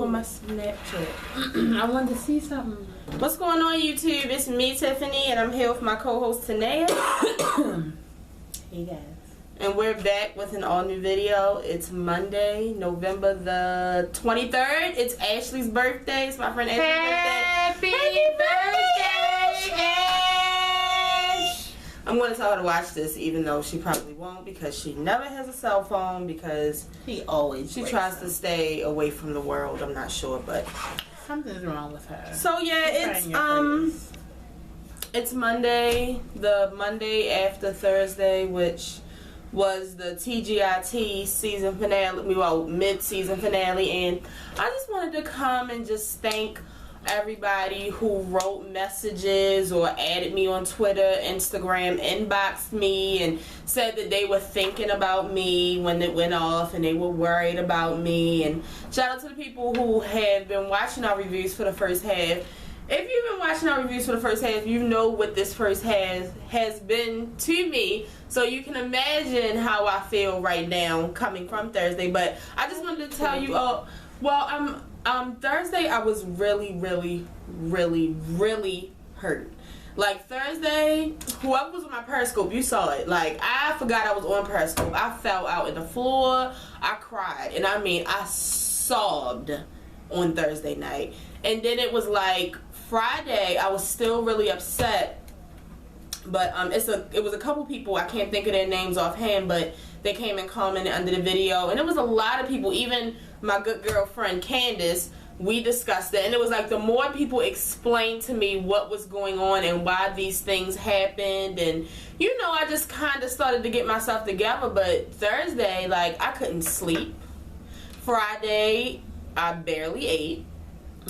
on my Snapchat. I wanted to see something. What's going on, YouTube? It's me, Tiffany, and I'm here with my co-host, Tanea. Hey, guys. And we're back with an all-new video. It's Monday, November the 23rd. It's Ashley's birthday. It's my friend Ashley's birthday. Happy birthday, Ash! I'm going to tell her to watch this, even though she probably won't, because she never has a cell phone, because She tries to stay away from the world. I'm not sure, but something's wrong with her. so yeah, it's Monday, the Monday after Thursday, which was the TGIT season finale, well, mid-season finale, and I just wanted to come and just thank everybody who wrote messages or added me on Twitter, Instagram, inboxed me and said that they were thinking about me when it went off and they were worried about me. And shout out to the people who have been watching our reviews for the first half. If you've been watching our reviews for the first half, you know what this first half has been to me. So you can imagine how I feel right now coming from Thursday. But I just wanted to tell you, Thursday I was really hurt. Like Thursday, whoever was on my Periscope, you saw it. Like I forgot I was on Periscope. I fell out on the floor. I cried, and I mean I sobbed on Thursday night. And then it was like Friday, I was still really upset. But it was a couple people, I can't think of their names offhand, but they came and commented under the video, and it was a lot of people, even my good girlfriend Candace. We discussed it, and it was like the more people explained to me what was going on and why these things happened, and you know, I just kind of started to get myself together. But Thursday, like, I couldn't sleep. Friday, I barely ate.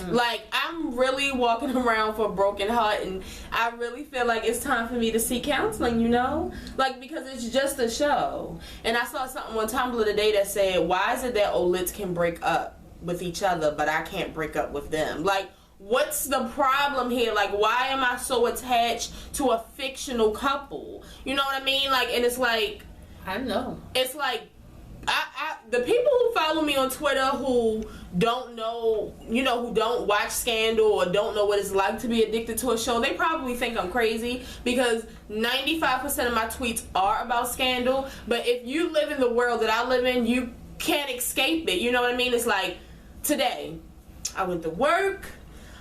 Like, I'm really walking around for a broken heart, and I really feel like it's time for me to seek counseling, you know? Like, because it's just a show. And I saw something on Tumblr today that said, why is it that Olits can break up with each other, but I can't break up with them? Like, what's the problem here? Like, why am I so attached to a fictional couple? You know what I mean? Like, and it's like, I know. It's like, the people who follow me on Twitter who don't know, you know, who don't watch Scandal or don't know what it's like to be addicted to a show, they probably think I'm crazy, because 95% of my tweets are about Scandal. But if you live in the world that I live in, you can't escape it. You know what I mean? It's like today, I went to work.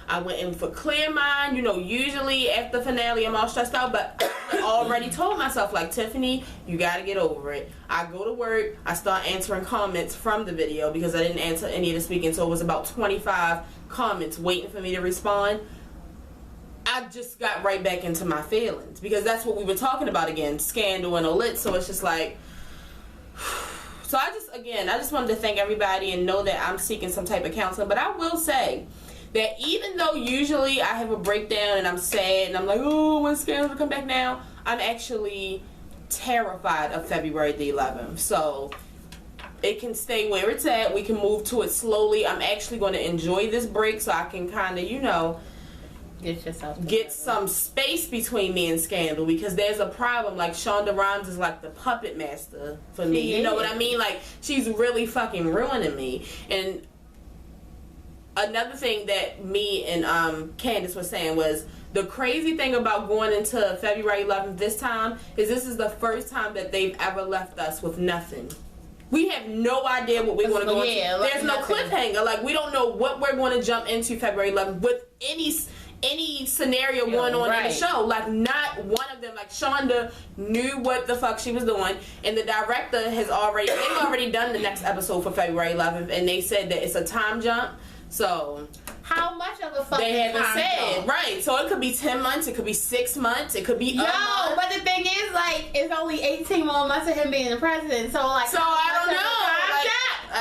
I went in for clear mind. You know, usually after finale I'm all stressed out, but I already told myself, like, Tiffany, you gotta get over it. I go to work, I start answering comments from the video because I didn't answer any of the speaking, so it was about 25 comments waiting for me to respond. I just got right back into my feelings because that's what we were talking about again, Scandal and Olit. So it's just like, so I just wanted to thank everybody and know that I'm seeking some type of counseling. But I will say that even though usually I have a breakdown and I'm sad and I'm like, oh, when's Scandal to come back now, I'm actually terrified of February the 11th. So it can stay where it's at. We can move to it slowly. I'm actually going to enjoy this break so I can kind of, you know, get some space between me and Scandal, because there's a problem. Like, Shonda Rhimes is like the puppet master for me. You know what I mean? Like, she's really fucking ruining me. And another thing that me and Candace was saying was, the crazy thing about going into February 11th this time is this is the first time that they've ever left us with nothing. We have no idea what we're going to go into. There's no cliffhanger. Like, we don't know what we're going to jump into February 11th with any scenario going on in the show. Like, not one of them. Like, Shonda knew what the fuck she was doing, and the director has they've already done the next episode for February 11th, and they said that it's a time jump. So how much of a fucking they haven't said, right? So it could be 10 months, it could be 6 months, it could be but the thing is, like, it's only 18 more months of him being the president. So I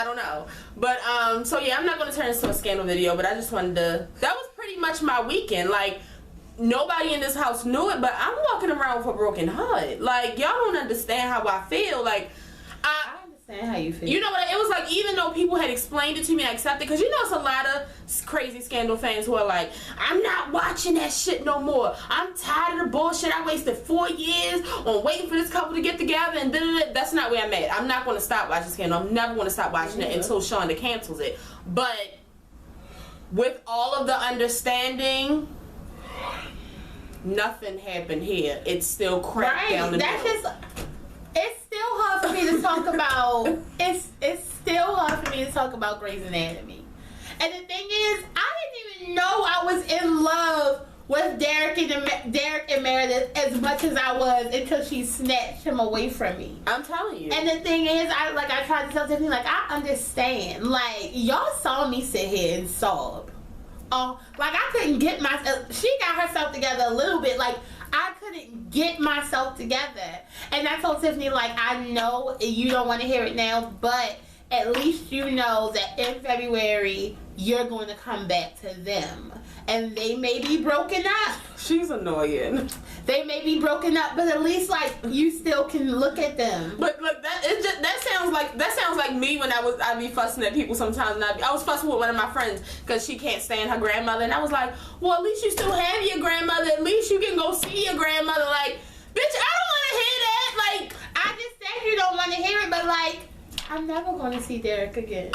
don't know. But so yeah, I'm not gonna turn this into a Scandal video, but I just wanted to. That was pretty much my weekend. Like, nobody in this house knew it, but I'm walking around with a broken heart. Like, y'all don't understand how I feel. Like, I understand how you feel. You know what? It was like, even though people had explained it to me, I accepted. Because you know, it's a lot of crazy Scandal fans who are like, I'm not watching that shit no more. I'm tired of the bullshit. I wasted 4 years on waiting for this couple to get together and da-da-da. That's not where I'm at. I'm not going to stop watching Scandal. I'm never going to stop watching it until Shonda cancels it. But with all of the understanding, nothing happened here. It's still cracked down the middle. It's still hard for me to talk about. It's still hard for me to talk about Grey's Anatomy. And the thing is, I didn't even know I was in love with Derek and Meredith as much as I was until she snatched him away from me. I'm telling you. And the thing is, I tried to tell Tiffany, like, I understand. Like, y'all saw me sit here and sob. Like, I couldn't get myself. She got herself together a little bit. Like, I couldn't get myself together. And I told Tiffany, like, I know you don't want to hear it now, but at least you know that in February, you're going to come back to them. And they may be broken up. She's annoying. They may be broken up, but at least, like, you still can look at them. But look, that sounds like me when I'd be fussing at people sometimes. And I was fussing with one of my friends because she can't stand her grandmother, and I was like, well, at least you still have your grandmother. At least you can go see your grandmother. Like, bitch, I don't want to hear that. Like, I just said you don't want to hear it, but like, I'm never going to see Derek again.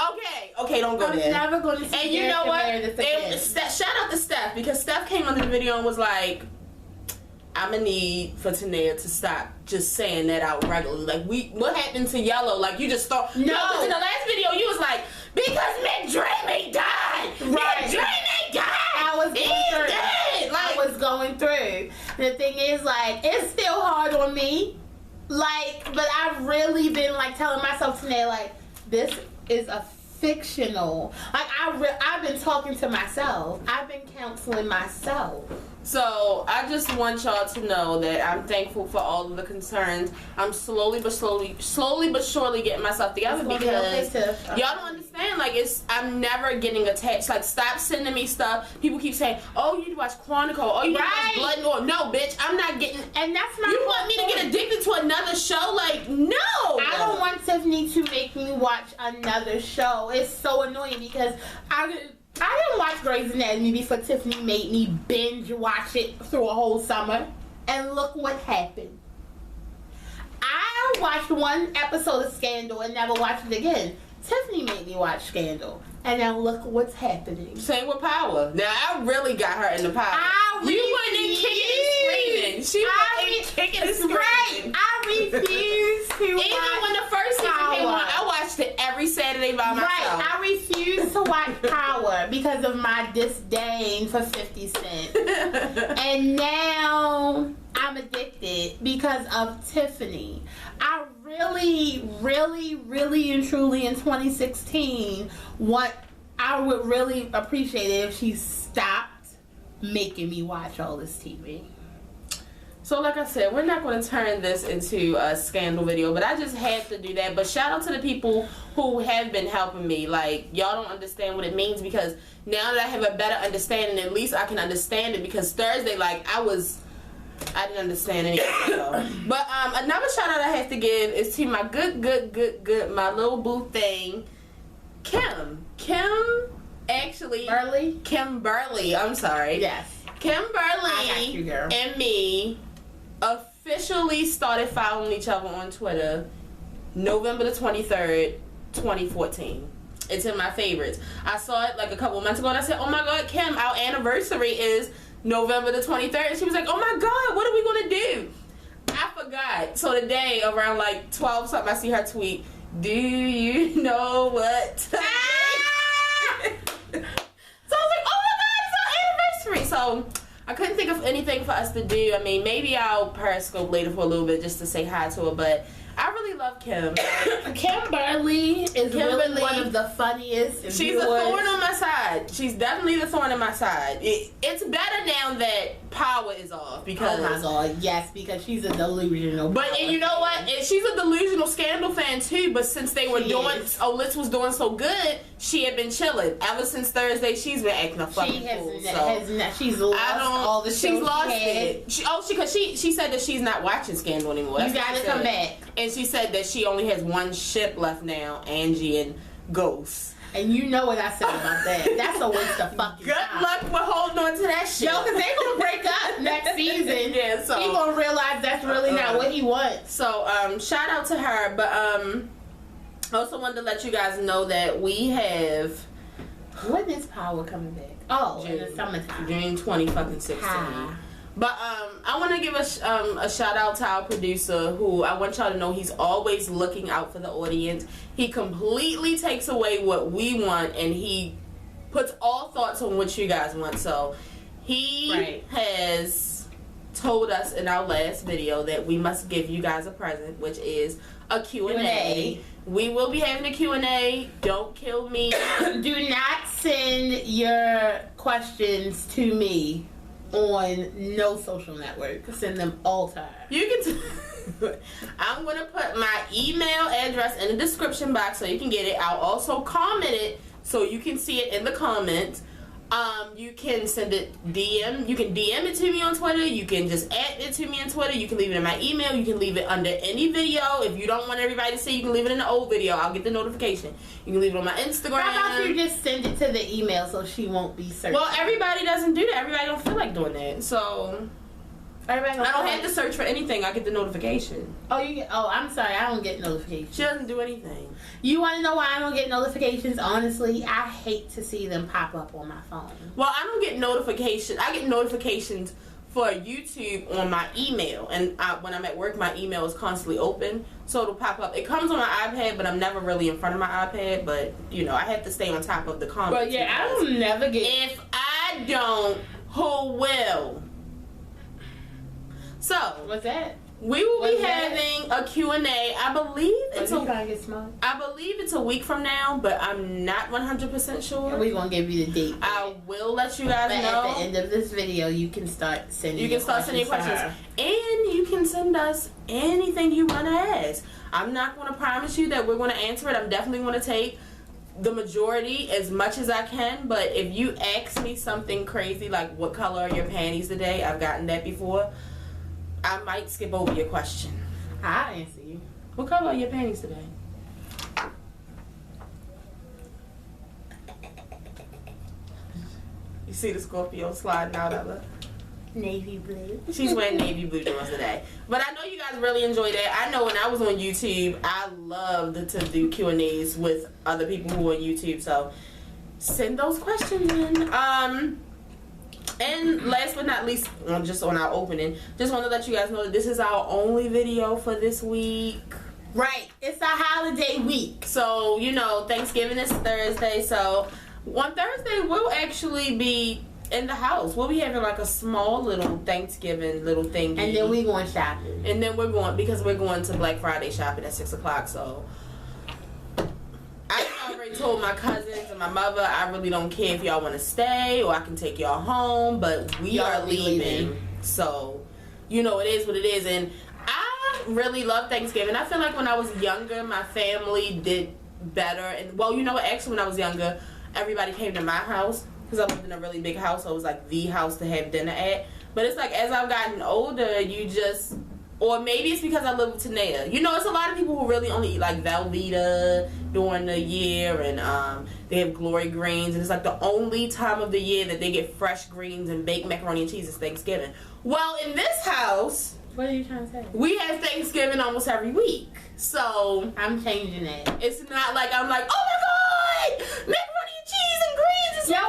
Okay, don't go there. I'm never going to see and Derek you know what? again. Shout out to Steph, because Steph came under the video and was like, I'm gonna need for Tanea to stop just saying that out regularly. Like, what happened to Yellow? Like, you just thought. No, because in the last video you was like, because McDreamy died. Right. McDreamy died. I was going through. The thing is, like, it's still hard on me. Like, but I've really been, like, telling myself today, like, this is a fictional. Like, I've been talking to myself. I've been counseling myself. So I just want y'all to know that I'm thankful for all of the concerns. I'm slowly but surely getting myself together, because y'all don't understand. Like, I'm never getting attached. Like, stop sending me stuff. People keep saying, "Oh, you need to watch Quantico. Oh, you need to watch Blood and Oil." No, bitch, I'm not getting. And that's my. You want me to get addicted to another show? Like, no. I don't want Tiffany to make me watch another show. It's so annoying because I didn't watch Grey's Anatomy before Tiffany made me binge watch it through a whole summer. And look what happened. I watched one episode of Scandal and never watched it again. Tiffany made me watch Scandal. And now look what's happening. Same with Power. Now, I really got her into Power. You went in kicking and screaming. She went in kicking and screaming. Right. I refuse to Even watch when the first season came on, I watched it every Saturday by myself. Right. I refuse to watch Power because of my disdain for 50 Cent. And now I'm addicted because of Tiffany. I really and truly in 2016 I would really appreciate it if she stopped making me watch all this TV. So like I said, we're not going to turn this into a scandal video, but I just had to do that. But shout out to the people who have been helping me. Like, y'all don't understand what it means, because now that I have a better understanding, at least I can understand it, because Thursday, like, I didn't understand anything. So. But another shout out I have to give is to my good, my little boo thing, Kim. Kim Burley, I'm sorry. Yes. Kim Burley and me officially started following each other on Twitter November the 23rd, 2014. It's in my favorites. I saw it like a couple months ago and I said, oh my God, Kim, our anniversary is November the 23rd. And she was like, oh my God, what are we going to do? I forgot. So today, around like 12 something, I see her tweet, do you know what time? So I was like, oh my God, it's our anniversary. So I couldn't think of anything for us to do. I mean, maybe I'll Periscope later for a little bit just to say hi to her, but I really love Kim. Kim Burley is really one of the funniest. She's a thorn on my side. She's definitely the thorn on my side. It's better now that Power is off, because... Oh my God, yes, because she's a delusional. But and you know what? And she's a delusional Scandal fan too, but since they were Litz was doing so good, she had been chilling. Ever since Thursday, she's been acting a fucking fool. She's lost all the shows she's lost she had. it. Because she said that she's not watching Scandal anymore. You gotta come back. And she said that she only has one ship left now, Angie and Ghost. And you know what I said about that. That's a waste of fucking time. Good luck with holding on to that shit. Yo, because they're going to break up next season. Yeah, so he's going to realize that's really not what he wants. So, shout out to her. But, I also wanted to let you guys know that we have When is Power coming back? Oh, in the summertime. June 2016. But I want to give a shout out to our producer, who I want y'all to know he's always looking out for the audience. He completely takes away what we want, and he puts all thoughts on what you guys want. So he has told us in our last video that we must give you guys a present, which is a Q&A. We will be having a Q&A. Don't kill me. Do not send your questions to me on no social network. Send them all to her. You can I'm going to put my email address in the description box so you can get it. I'll also comment it so you can see it in the comments. You can send it DM. You can DM it to me on Twitter. You can just add it to me on Twitter. You can leave it in my email. You can leave it under any video. If you don't want everybody to see, you can leave it in the old video. I'll get the notification. You can leave it on my Instagram. How about you just send it to the email so she won't be searching? Well, everybody doesn't do that. Everybody don't feel like doing that. So I don't have to search for anything. I get the notification. Oh, you get? Oh, I'm sorry. I don't get notifications. She doesn't do anything. You want to know why I don't get notifications? Honestly, I hate to see them pop up on my phone. Well, I don't get notifications. I get notifications for YouTube on my email, and when I'm at work, my email is constantly open, so it'll pop up. It comes on my iPad, but I'm never really in front of my iPad. But you know, I have to stay on top of the comments. But yeah, I will never get. If I don't, who will? So what's that? We will be having a Q&A. I believe it's a week from now, but I'm not 100% sure. And we're gonna give you the date. I will let you guys know. At the end of this video, you can start sending. You can start sending questions, and you can send us anything you want to ask. I'm not going to promise you that we're going to answer it. I'm definitely going to take the majority as much as I can. But if you ask me something crazy like what color are your panties today, I've gotten that before. I might skip over your question. I'll answer you. What color are your panties today? You see the Scorpio sliding out of her? Navy blue. She's wearing navy blue ones today. But I know you guys really enjoy that. I know when I was on YouTube, I loved to do Q&As with other people who are on YouTube. So send those questions in. And last but not least, just on our opening, just want to let you guys know that this is our only video for this week. Right. It's a holiday week. So, you know, Thanksgiving is Thursday. So, on Thursday, we'll actually be in the house. We'll be having like a small little Thanksgiving little thing. And then we're going shopping. And then we're going to Black Friday shopping at 6 o'clock. So, I already told my cousins and my mother, I really don't care if y'all want to stay or I can take y'all home, but we are leaving. So, you know, it is what it is. And I really love Thanksgiving. I feel like when I was younger, my family did better. And, well, you know what? Actually, when I was younger, everybody came to my house because I lived in a really big house. So it was like the house to have dinner at. But it's like as I've gotten older, you just... Or maybe it's because I live with Tanea. You know, it's a lot of people who really only eat like Velveeta during the year, and they have glory greens, and it's like the only time of the year that they get fresh greens and baked macaroni and cheese is Thanksgiving. Well, in this house, what are you trying to say? We have Thanksgiving almost every week, so I'm changing it. It's not like I'm like, oh my god, macaroni and cheese and greens is no.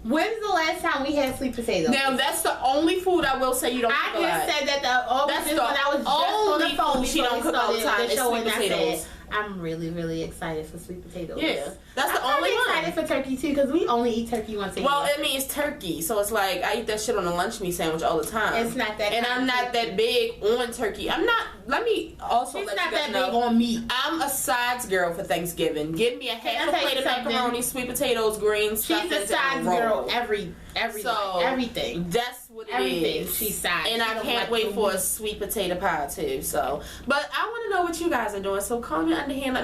When's the last time we had sweet potatoes? Now that's the only food I will say you don't cook a lot. I just said that that's when I was just on the phone she don't cook all the time is sweet potatoes. I'm really, really excited for sweet potatoes. Yeah, that's the only one. I'm excited for turkey too because we only eat turkey once a year. Well, I mean it's turkey, so it's like I eat that shit on a lunch meat sandwich all the time. It's not that. And I'm not that big on turkey. I'm not. Let me also let you guys know. She's not that big on meat. I'm a sides girl for Thanksgiving. Give me a half a plate of macaroni, sweet potatoes, greens. She's a sides girl. Everything. That's what it is. She's sides. And I can't wait for a sweet potato pie too. So, but I want to know what you guys are doing. So comment under here. Let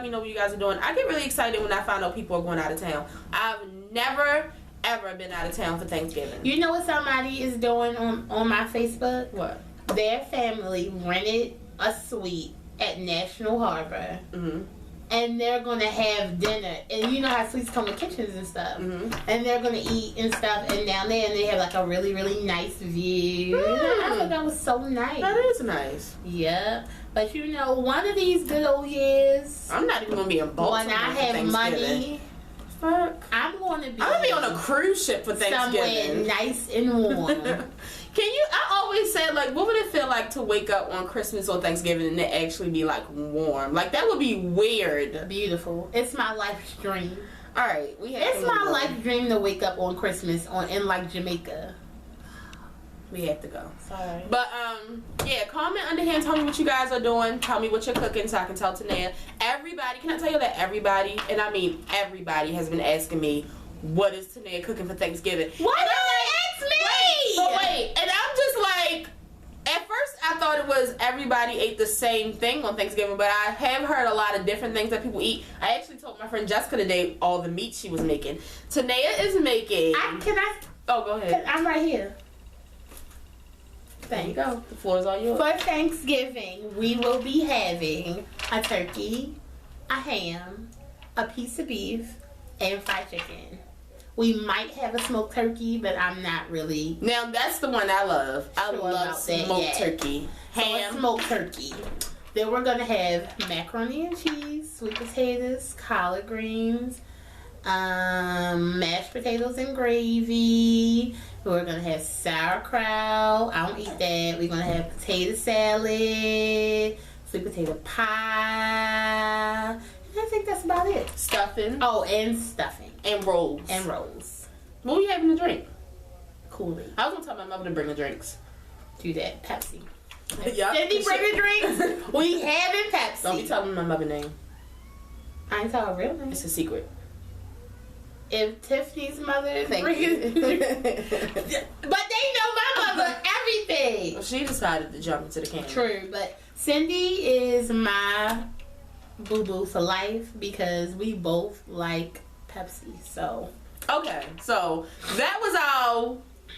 me know what you guys are doing. I get really excited when I find out people are going out of town. I've never ever been out of town for Thanksgiving. You know what somebody is doing on my Facebook? What? Their family rented a suite at National Harbor. Mm-hmm. And they're gonna have dinner, and you know how suites come with kitchens and stuff. Mm-hmm. And they're gonna eat and stuff, and down there, and they have like a really, really nice view. I thought that was so nice. That is nice. Yeah, but you know, one of these good old years, I'm not even gonna be in Baltimore when I have money, fuck? I'm gonna be on a cruise ship for Thanksgiving. Somewhere nice and warm. I always said, like, what would it feel like to wake up on Christmas or Thanksgiving and it actually be, like, warm? Like, that would be weird. Beautiful. It's my life's dream. All right. It's my life's dream to wake up on Christmas in, like, Jamaica. We have to go. Sorry. But, yeah, comment under here and tell me what you guys are doing. Tell me what you're cooking so I can tell Tanea. Everybody, can I tell you that everybody, and I mean everybody, has been asking me, what is Tanea cooking for Thanksgiving? Why did they ask me? But wait, and I'm just like, at first I thought it was everybody ate the same thing on Thanksgiving, but I have heard a lot of different things that people eat. I actually told my friend Jessica today all the meat she was making. Tanea is making... Oh, go ahead. I'm right here. There you go. The floor is all yours. For Thanksgiving, we will be having a turkey, a ham, a piece of beef, and fried chicken. We might have a smoked turkey, but I'm not really. Now that's the one I love. I love smoked turkey. Ham. So smoked turkey. Then we're gonna have macaroni and cheese, sweet potatoes, collard greens, mashed potatoes and gravy. We're gonna have sauerkraut. I don't eat that. We're gonna have potato salad, sweet potato pie. And I think that's about it. Stuffing. Oh, and stuffing. And rolls. And rolls. What were you having to drink? Kool-Aid. I was gonna tell my mother to bring the drinks. Do that. Pepsi. Yep. Cindy bring the drinks. We having Pepsi. Don't be telling my mother's name. I ain't tell her real name. It's a secret. If Tiffany's mother is bringing, but they know my mother everything. Well, she decided to jump into the can. True, but Cindy is my boo-boo for life because we both like Pepsi. So okay, so that was our,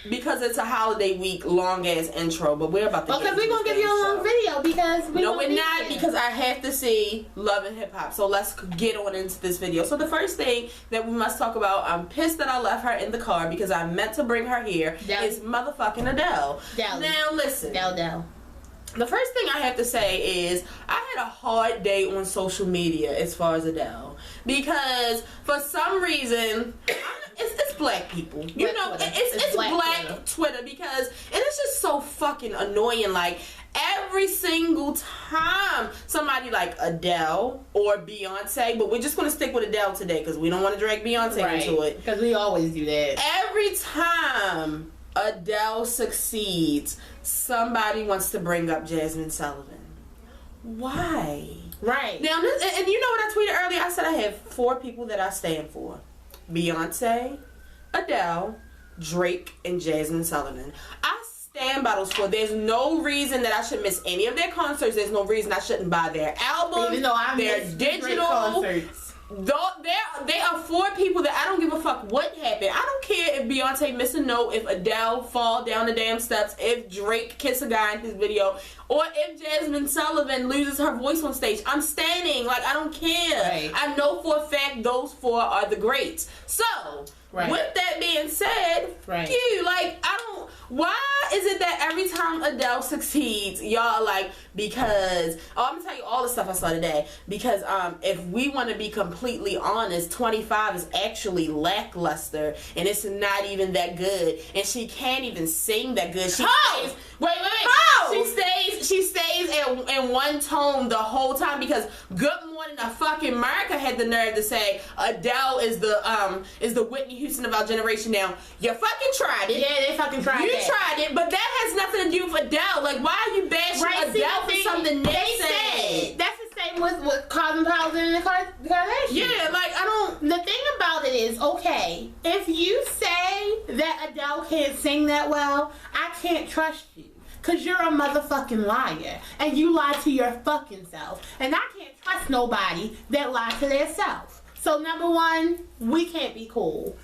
because it's a holiday week, long ass intro, but we're about to because we're gonna give you a long video because we're not, because I have to see Love and Hip Hop. So let's get on into this video. So the first thing that we must talk about, I'm pissed that I left her in the car because I meant to bring her here, is motherfucking Adele. Now listen. Adele. The first thing I have to say is I had a hard day on social media as far as Adele, because for some reason it's black people, you know, it's black Twitter, because it's just so fucking annoying. Like every single time somebody like Adele or Beyonce, but we're just gonna stick with Adele today because we don't want to drag Beyonce into it, because we always do that. Every time Adele succeeds, somebody wants to bring up Jasmine Sullivan. Why? Right. Now, and you know what I tweeted earlier? I said I have 4 people that I stand for. Beyonce, Adele, Drake, and Jasmine Sullivan. I stand by those 4. There's no reason that I should miss any of their concerts. There's no reason I shouldn't buy their albums. Even though I their digital concerts. They are 4 people that I don't give a fuck what happened. I don't care if Beyonce miss a note, if Adele fall down the damn steps, if Drake kiss a guy in his video, or if Jasmine Sullivan loses her voice on stage. I'm standing. Like, I don't care. Right. I know for a fact those 4 are the greats. So, with that being said, why is it that every time Adele succeeds, y'all like, because, I'm gonna tell you all the stuff I saw today, because if we want to be completely honest, 25 is actually lackluster, and it's not even that good, and she can't even sing that good. She stays, she stays in one tone the whole time, because Good Morning fucking America had the nerve to say Adele is the Whitney Houston of our generation. Now, you fucking tried it. Yeah, they fucking tried it. You tried it, but that has nothing to do with Adele. Like, why are you bashing Adele for something they said? That's the same with Cosmo Powell and the Kardashians. Yeah, like, I don't... The thing about it is, okay, if you say that Adele can't sing that well, I can't trust you. Because you're a motherfucking liar. And you lie to your fucking self. And I can't trust nobody that lies to their self. So, number one, we can't be cool.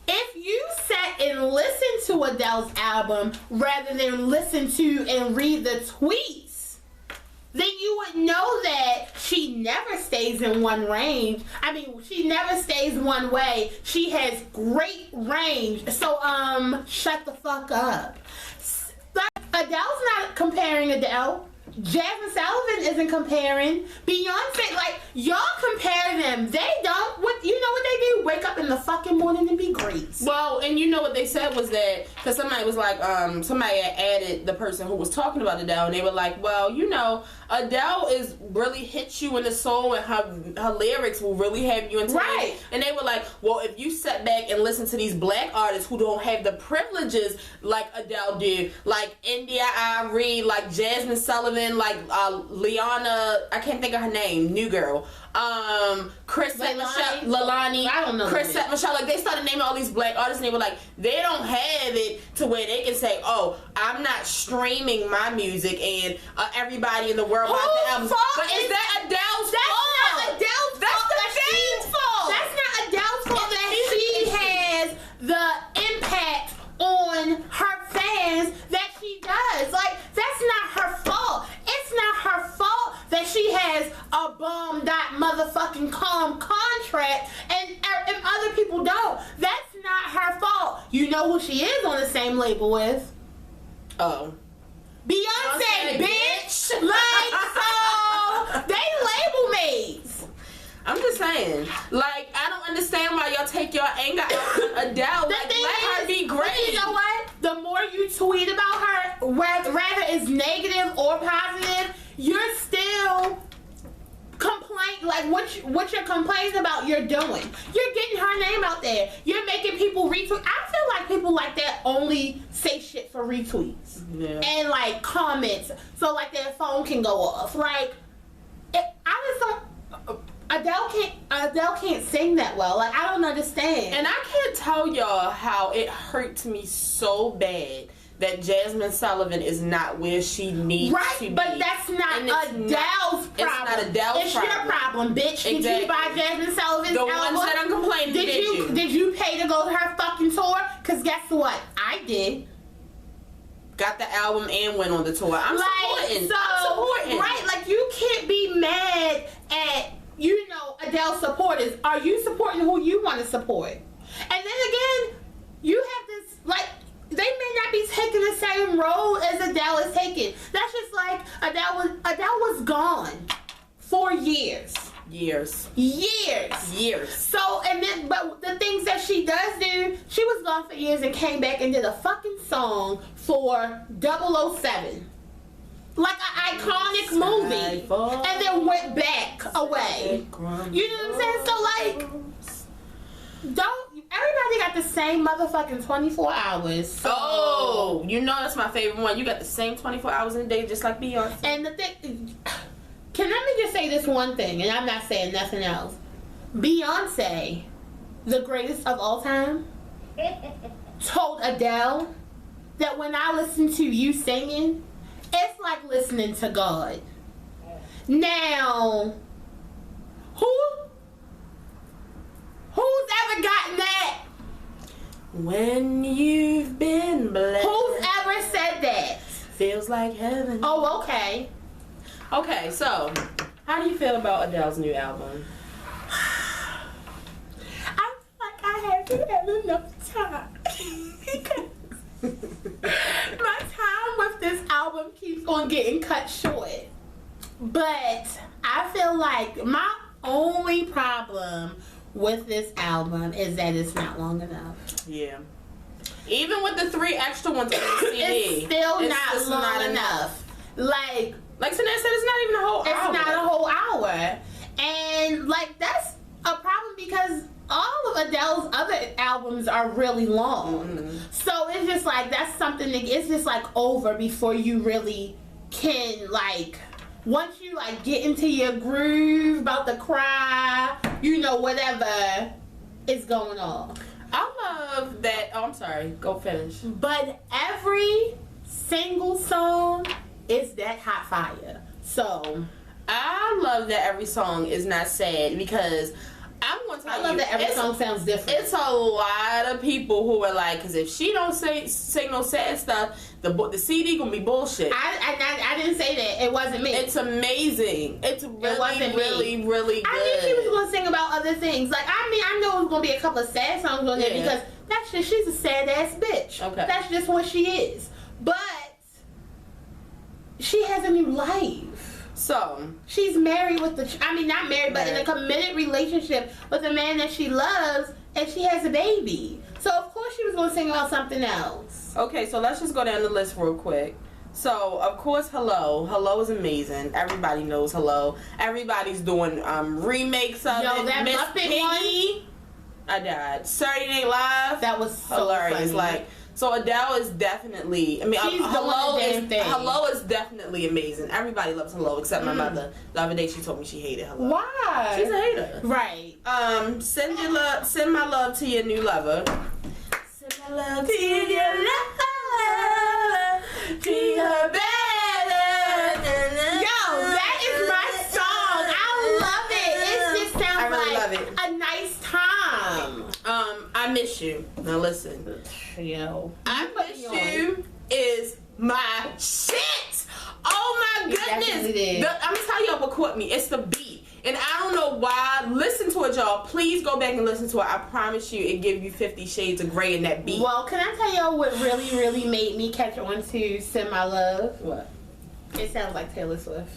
If you sat and listened to Adele's album rather than listen to and read the tweets, then you would know that she never stays in one range. I mean, she never stays one way. She has great range. So, shut the fuck up. Adele's not comparing Adele. Jasmine Sullivan isn't comparing. Beyonce, like, y'all compare them. They don't. What wake up in the fucking morning and be great. Well, and you know what they said was that, because somebody was like, somebody had added the person who was talking about Adele, and they were like, well, you know, Adele is really hits you in the soul, and her lyrics will really have you into right. it. And they were like, well, if you sit back and listen to these black artists who don't have the privileges like Adele did, like India Arie, like Jasmine Sullivan, like Liana, I can't think of her name, new girl. Lalani, I don't know. Chrisette Michelle, like they started naming all these black artists, and they were like, they don't have it to where they can say, oh, I'm not streaming my music, and everybody in the world buys the albums. But is that Adele's fault? That's not Adele's fault. That's the fans' fault. That's not Adele's fault that she has the impact on her fans that she does. Like, that's not her fault. It's not her fault that she has a motherfucking contract and other people don't. That's not her fault. You know who she is on the same label with? Oh. Beyonce, bitch. Like, so they label mates. I'm just saying, like, I don't understand why y'all take your anger out on Adele. Like, let her be great. You know what? The more you tweet about her, whether it's negative or positive, you're still like what you're complaining about, you're doing. You're getting her name out there. You're making people retweet. I feel like people like that only say shit for retweets and like comments, so like their phone can go off. Like, I just don't. Adele can't sing that well. Like, I don't understand. And I can't tell y'all how it hurts me so bad that Jasmine Sullivan is not where she needs to be. But that's not Adele's problem. It's not Adele's it's problem. Your problem, bitch. Exactly. Did you buy Jasmine Sullivan's album? The ones that I'm complaining Did you pay to go to her fucking tour? Because guess what? I did. Got the album and went on the tour. I'm supporting. Right, like, you can't be mad at, you know, Adele supporters. Are you supporting who you want to support? And then again, you have this, like, they may not be taking the same road as Adele is taking. That's just like Adele was gone for years. So, and then, but the things that she does do, she was gone for years and came back and did a fucking song for 007. Like an iconic movie. And then went back away. You know what I'm saying? So, like, everybody got the same motherfucking 24 hours. So. Oh, you know that's my favorite one. You got the same 24 hours in a day, just like Beyonce. And the thing, let me just say this one thing, and I'm not saying nothing else. Beyonce, the greatest of all time, told Adele that when I listen to you singing, it's like listening to God. Now, who's ever gotten that? When you've been blessed. Who's ever said that? Feels like heaven. Oh, okay. Okay, so how do you feel about Adele's new album? I feel like I haven't had enough time. My time with this album keeps on getting cut short. But I feel like my only problem with this album is that it's not long enough. Yeah. Even with the 3 extra ones on the CD, it's still not long enough. Like Tanette said, it's not even a whole hour. It's not a whole hour. And, like, that's a problem because all of Adele's other albums are really long. Mm-hmm. So it's just like, that's something that it's just like over before you really can, like, once you like get into your groove, about to cry, you know, whatever is going on. I love that. Oh, I'm sorry. Go finish. But every single song is that hot fire. So I love that every song is not sad because I'm going to tell you. I love that every song sounds different. It's a lot of people who are like, because if she don't sing no sad stuff, the CD gonna be bullshit. I didn't say that. It wasn't me. It's amazing. It's really good. I knew she was gonna sing about other things. Like, I mean, I know it was gonna be a couple of sad songs on there because that's just, she's a sad ass bitch. Okay. That's just what she is. But she has a new life. So she's married with not married, but in a committed relationship with a man that she loves, and she has a baby. So of course she was gonna sing about something else. Okay, so let's just go down the list real quick. So of course, Hello is amazing. Everybody knows Hello. Everybody's doing remakes of it. That Miss Muppet Piggy, I died. Saturday Night Live, that was so hilarious. funny. Like, so Adele is definitely. I mean, Hello is definitely amazing. Everybody loves Hello except my mother. The other day she told me she hated Hello. Why? She's a hater. Right. Send my love to your new lover. Send my love to your lover. Treat her better. Yo, that is my song. I love it. It just sounds like a nice time. I Miss You. Now listen. Yo. I Miss You is my shit. Oh my goodness. I'm telling y'all what caught me. It's the beat. And I don't know why. Listen to it, y'all. Please go back and listen to it. I promise you it gives you 50 Shades of Grey in that beat. Well, can I tell y'all what really, really made me catch on to Send My Love? What? It sounds like Taylor Swift.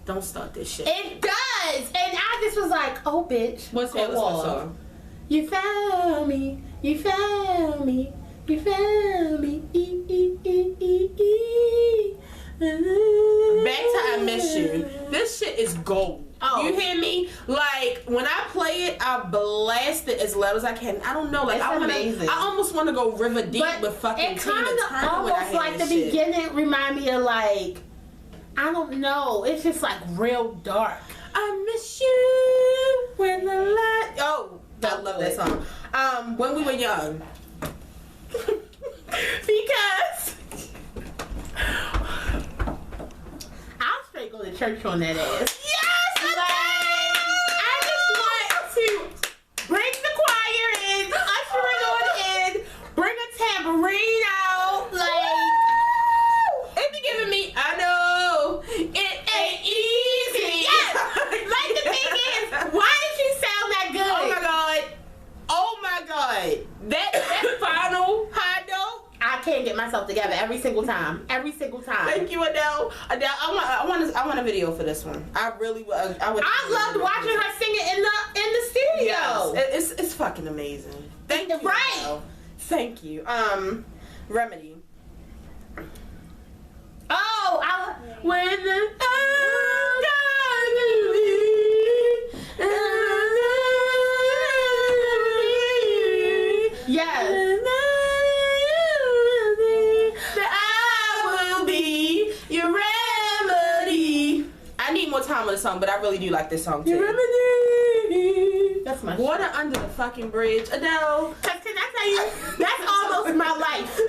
Don't start this shit. It does! And I just was like, oh, bitch. What's Taylor Swift song? You found me. You found me. You found me. Back to I Miss You. This shit is gold. Oh. You hear me? Like, when I play it, I blast it as loud as I can. I don't know. Like, It's I almost want to go river deep with fucking Tina Turner. It kind of almost like the beginning remind me of like, I don't know. It's just like real dark. I miss you when the light. Oh, I love that song. When we were young. Because I'll straight go to church on that ass. Yes, I just want to bring the choir in, usher it on in, bring a tambourine out, like it be giving me. I know it ain't easy. Yes, like the thing is, why did you sound that good? Oh my god, that final high note. I can't get myself together every single time. Every single time. Thank you, Adele. Adele, I want a video for this one. I really would. I loved watching her sing it in the studio. Yes, it's fucking amazing. Thank you. Right. Adele. Thank you. Remedy. Oh, when the yes. Time of the song, but I really do like this song too. That's my Water shit. Under the fucking bridge, Adele. Can I tell you, that's almost my life.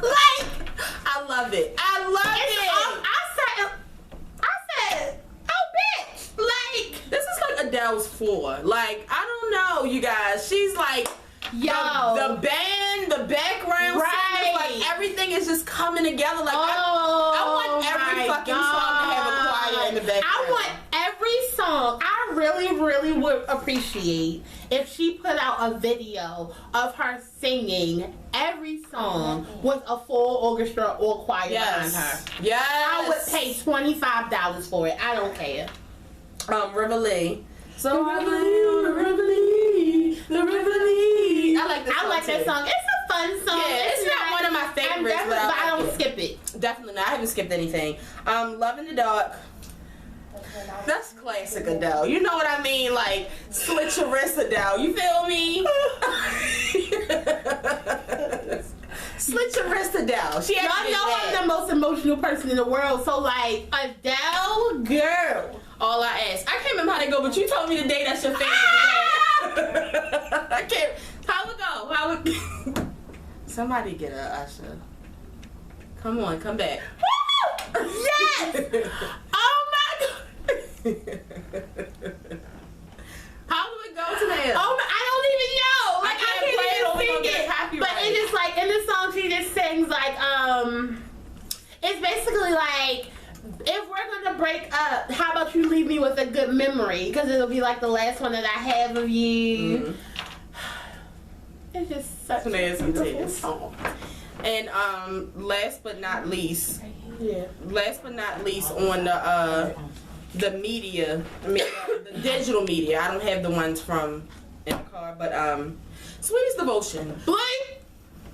Like, I love it. I love it. I said, oh bitch, like this is like Adele's floor. Like, I don't know, you guys. She's like, yo, the band, the background, right? Like everything is just coming together. Like I want every fucking song to have a choir in the background. I want every song. I really, really would appreciate if she put out a video of her singing every song with a full orchestra or choir behind her. Yes, I would pay $25 for it. I don't care. River Lee. So River Lee. I like that song. It's a fun song. Yeah, it's not one of my favorites, but I don't skip it. Definitely not. I haven't skipped anything. Love in the Dark. That's classic Adele. You know what I mean? Like, slit your wrist Adele. You feel me? Slit your wrist Adele. Y'all know I'm the most emotional person in the world. So, like, Adele, girl. All I ask. I can't remember how they go, but you told me the day that's your favorite. I can't. How it go? How it? Somebody get a Usher. Come on, come back. Yes. Oh my god. How do it go to the end? Oh my, I don't even know. Like I can't even sing it. But it's just like in the song she just sings like it's basically like, if we're gonna break up, how about you leave me with a good memory? Because it'll be like the last one that I have of you. It's just such a beautiful song. And last but not least, Yeah. on the media, I mean the digital media. I don't have the ones from in the car, but Sweetest Devotion. Blue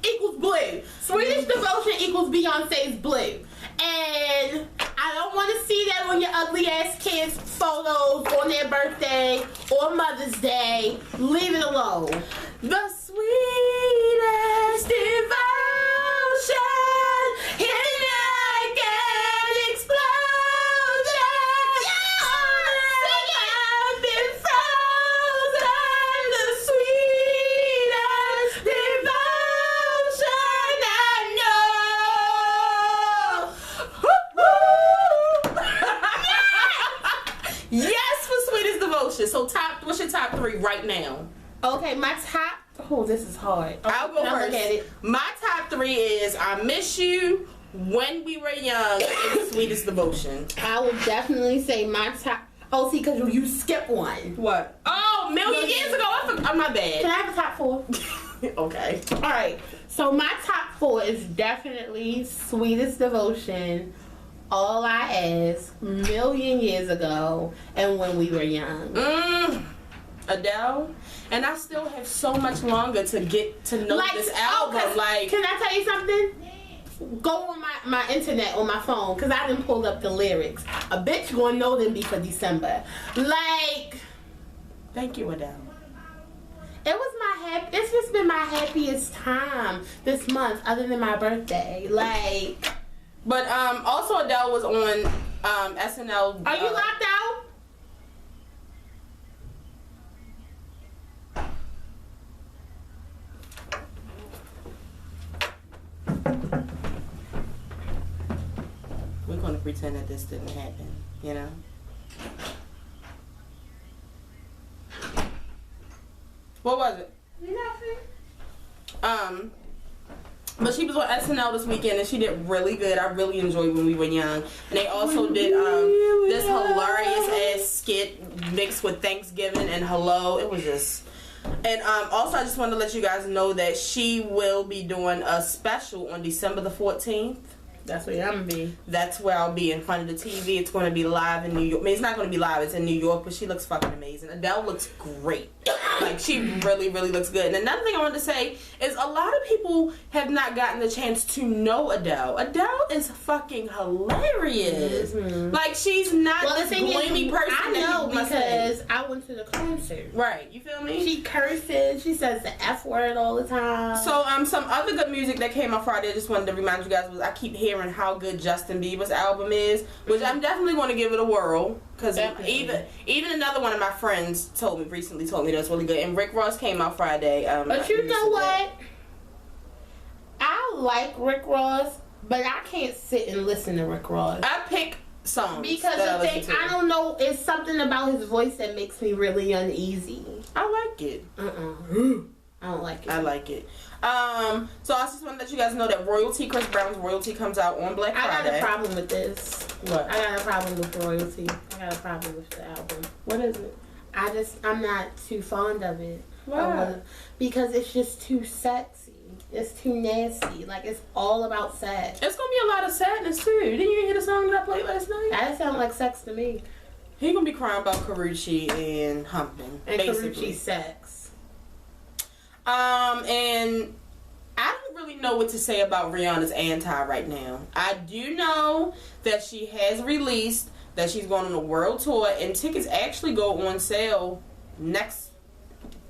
equals blue. Swedish Devotion equals Beyonce's blue. And I don't want to see that on your ugly ass kids' photos on their birthday or Mother's Day. Leave it alone. The sweetest devotion, hitting like an explosion. I've been frozen. The sweetest devotion I know. Yes, for Sweetest Devotion. So what's your top 3 right now? Okay, my top. Oh, this is hard. I'll go Now first. look at it. My top 3 is I Miss You, When We Were Young, and Sweetest Devotion. I would definitely say my top. Oh, see, because you skip one. What? Oh, million years ago. I'm not Can bad. I have a top 4? Okay. All right. So my top 4 is definitely Sweetest Devotion, All I Ask, Million Years Ago, and When We Were Young. Adele. And I still have so much longer to get to know this album. Can I tell you something? Go on my internet on my phone, because I didn't pull up the lyrics. A bitch gonna know them before December. Thank you, Adele. It was it's just been my happiest time this month, other than my birthday. But also Adele was on SNL. Are you locked out? We're gonna pretend that this didn't happen, you know? What was it? Nothing. But she was on SNL this weekend and she did really good. I really enjoyed When We Were Young. And they also did this hilarious ass skit mixed with Thanksgiving and Hello. It was just. And also I just wanted to let you guys know that she will be doing a special on December the 14th. That's where I'm gonna be. That's where I'll be, in front of the TV. It's going to be live in New York. I mean, it's not going to be live. It's in New York, but she looks fucking amazing. Adele looks great. She really, really looks good. And another thing I wanted to say is a lot of people have not gotten the chance to know Adele. Adele is fucking hilarious. Mm-hmm. She's not this gloomy person. I know because I went to the concert. Right. You feel me? She curses. She says the F word all the time. So, some other good music that came out Friday, I just wanted to remind you guys, was I keep hearing how good Justin Bieber's album is, which I'm definitely going to give it a whirl, because even another one of my friends recently told me that's really good. And Rick Ross came out Friday. But you know what? I like Rick Ross, but I can't sit and listen to Rick Ross. I pick songs because I don't know, it's something about his voice that makes me really uneasy. I like it. I don't like it. I like it. So I just want to let you guys know that Chris Brown's Royalty comes out on Black Friday. I got a problem with this. What? I got a problem with Royalty. I got a problem with the album. What is it? I'm not too fond of it. Why? Because it's just too sexy. It's too nasty. It's all about sex. It's gonna be a lot of sadness too. Didn't you hear the song that I played last night? That sounded like sex to me. He gonna be crying about Karrueche and humping. And basically. Karrueche sex. And I don't really know what to say about Rihanna's anti right now. I do know that she has released that she's going on a world tour, and tickets actually go on sale next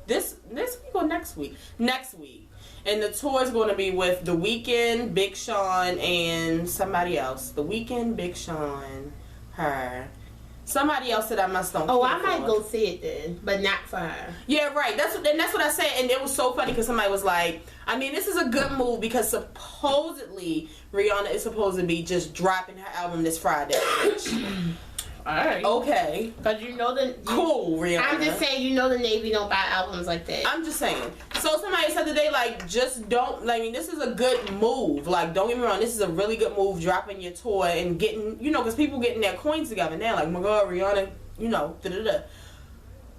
week or next week. Next week. And the tour is going to be with The Weeknd, Big Sean, and somebody else. The Weeknd, Big Sean, her. Somebody else that I must don't. Oh, I might go see it then, but not for her. Yeah, right. That's what I said, and it was so funny because somebody was like, I mean, this is a good move because supposedly Rihanna is supposed to be just dropping her album this Friday. Alright. Okay. Because cool, Rihanna. I'm just saying, the Navy don't buy albums like that. I'm just saying. So somebody said today, just don't, this is a good move. Don't get me wrong, this is a really good move, dropping your tour and getting, because people getting their coins together now. Oh my God, Rihanna, da-da-da.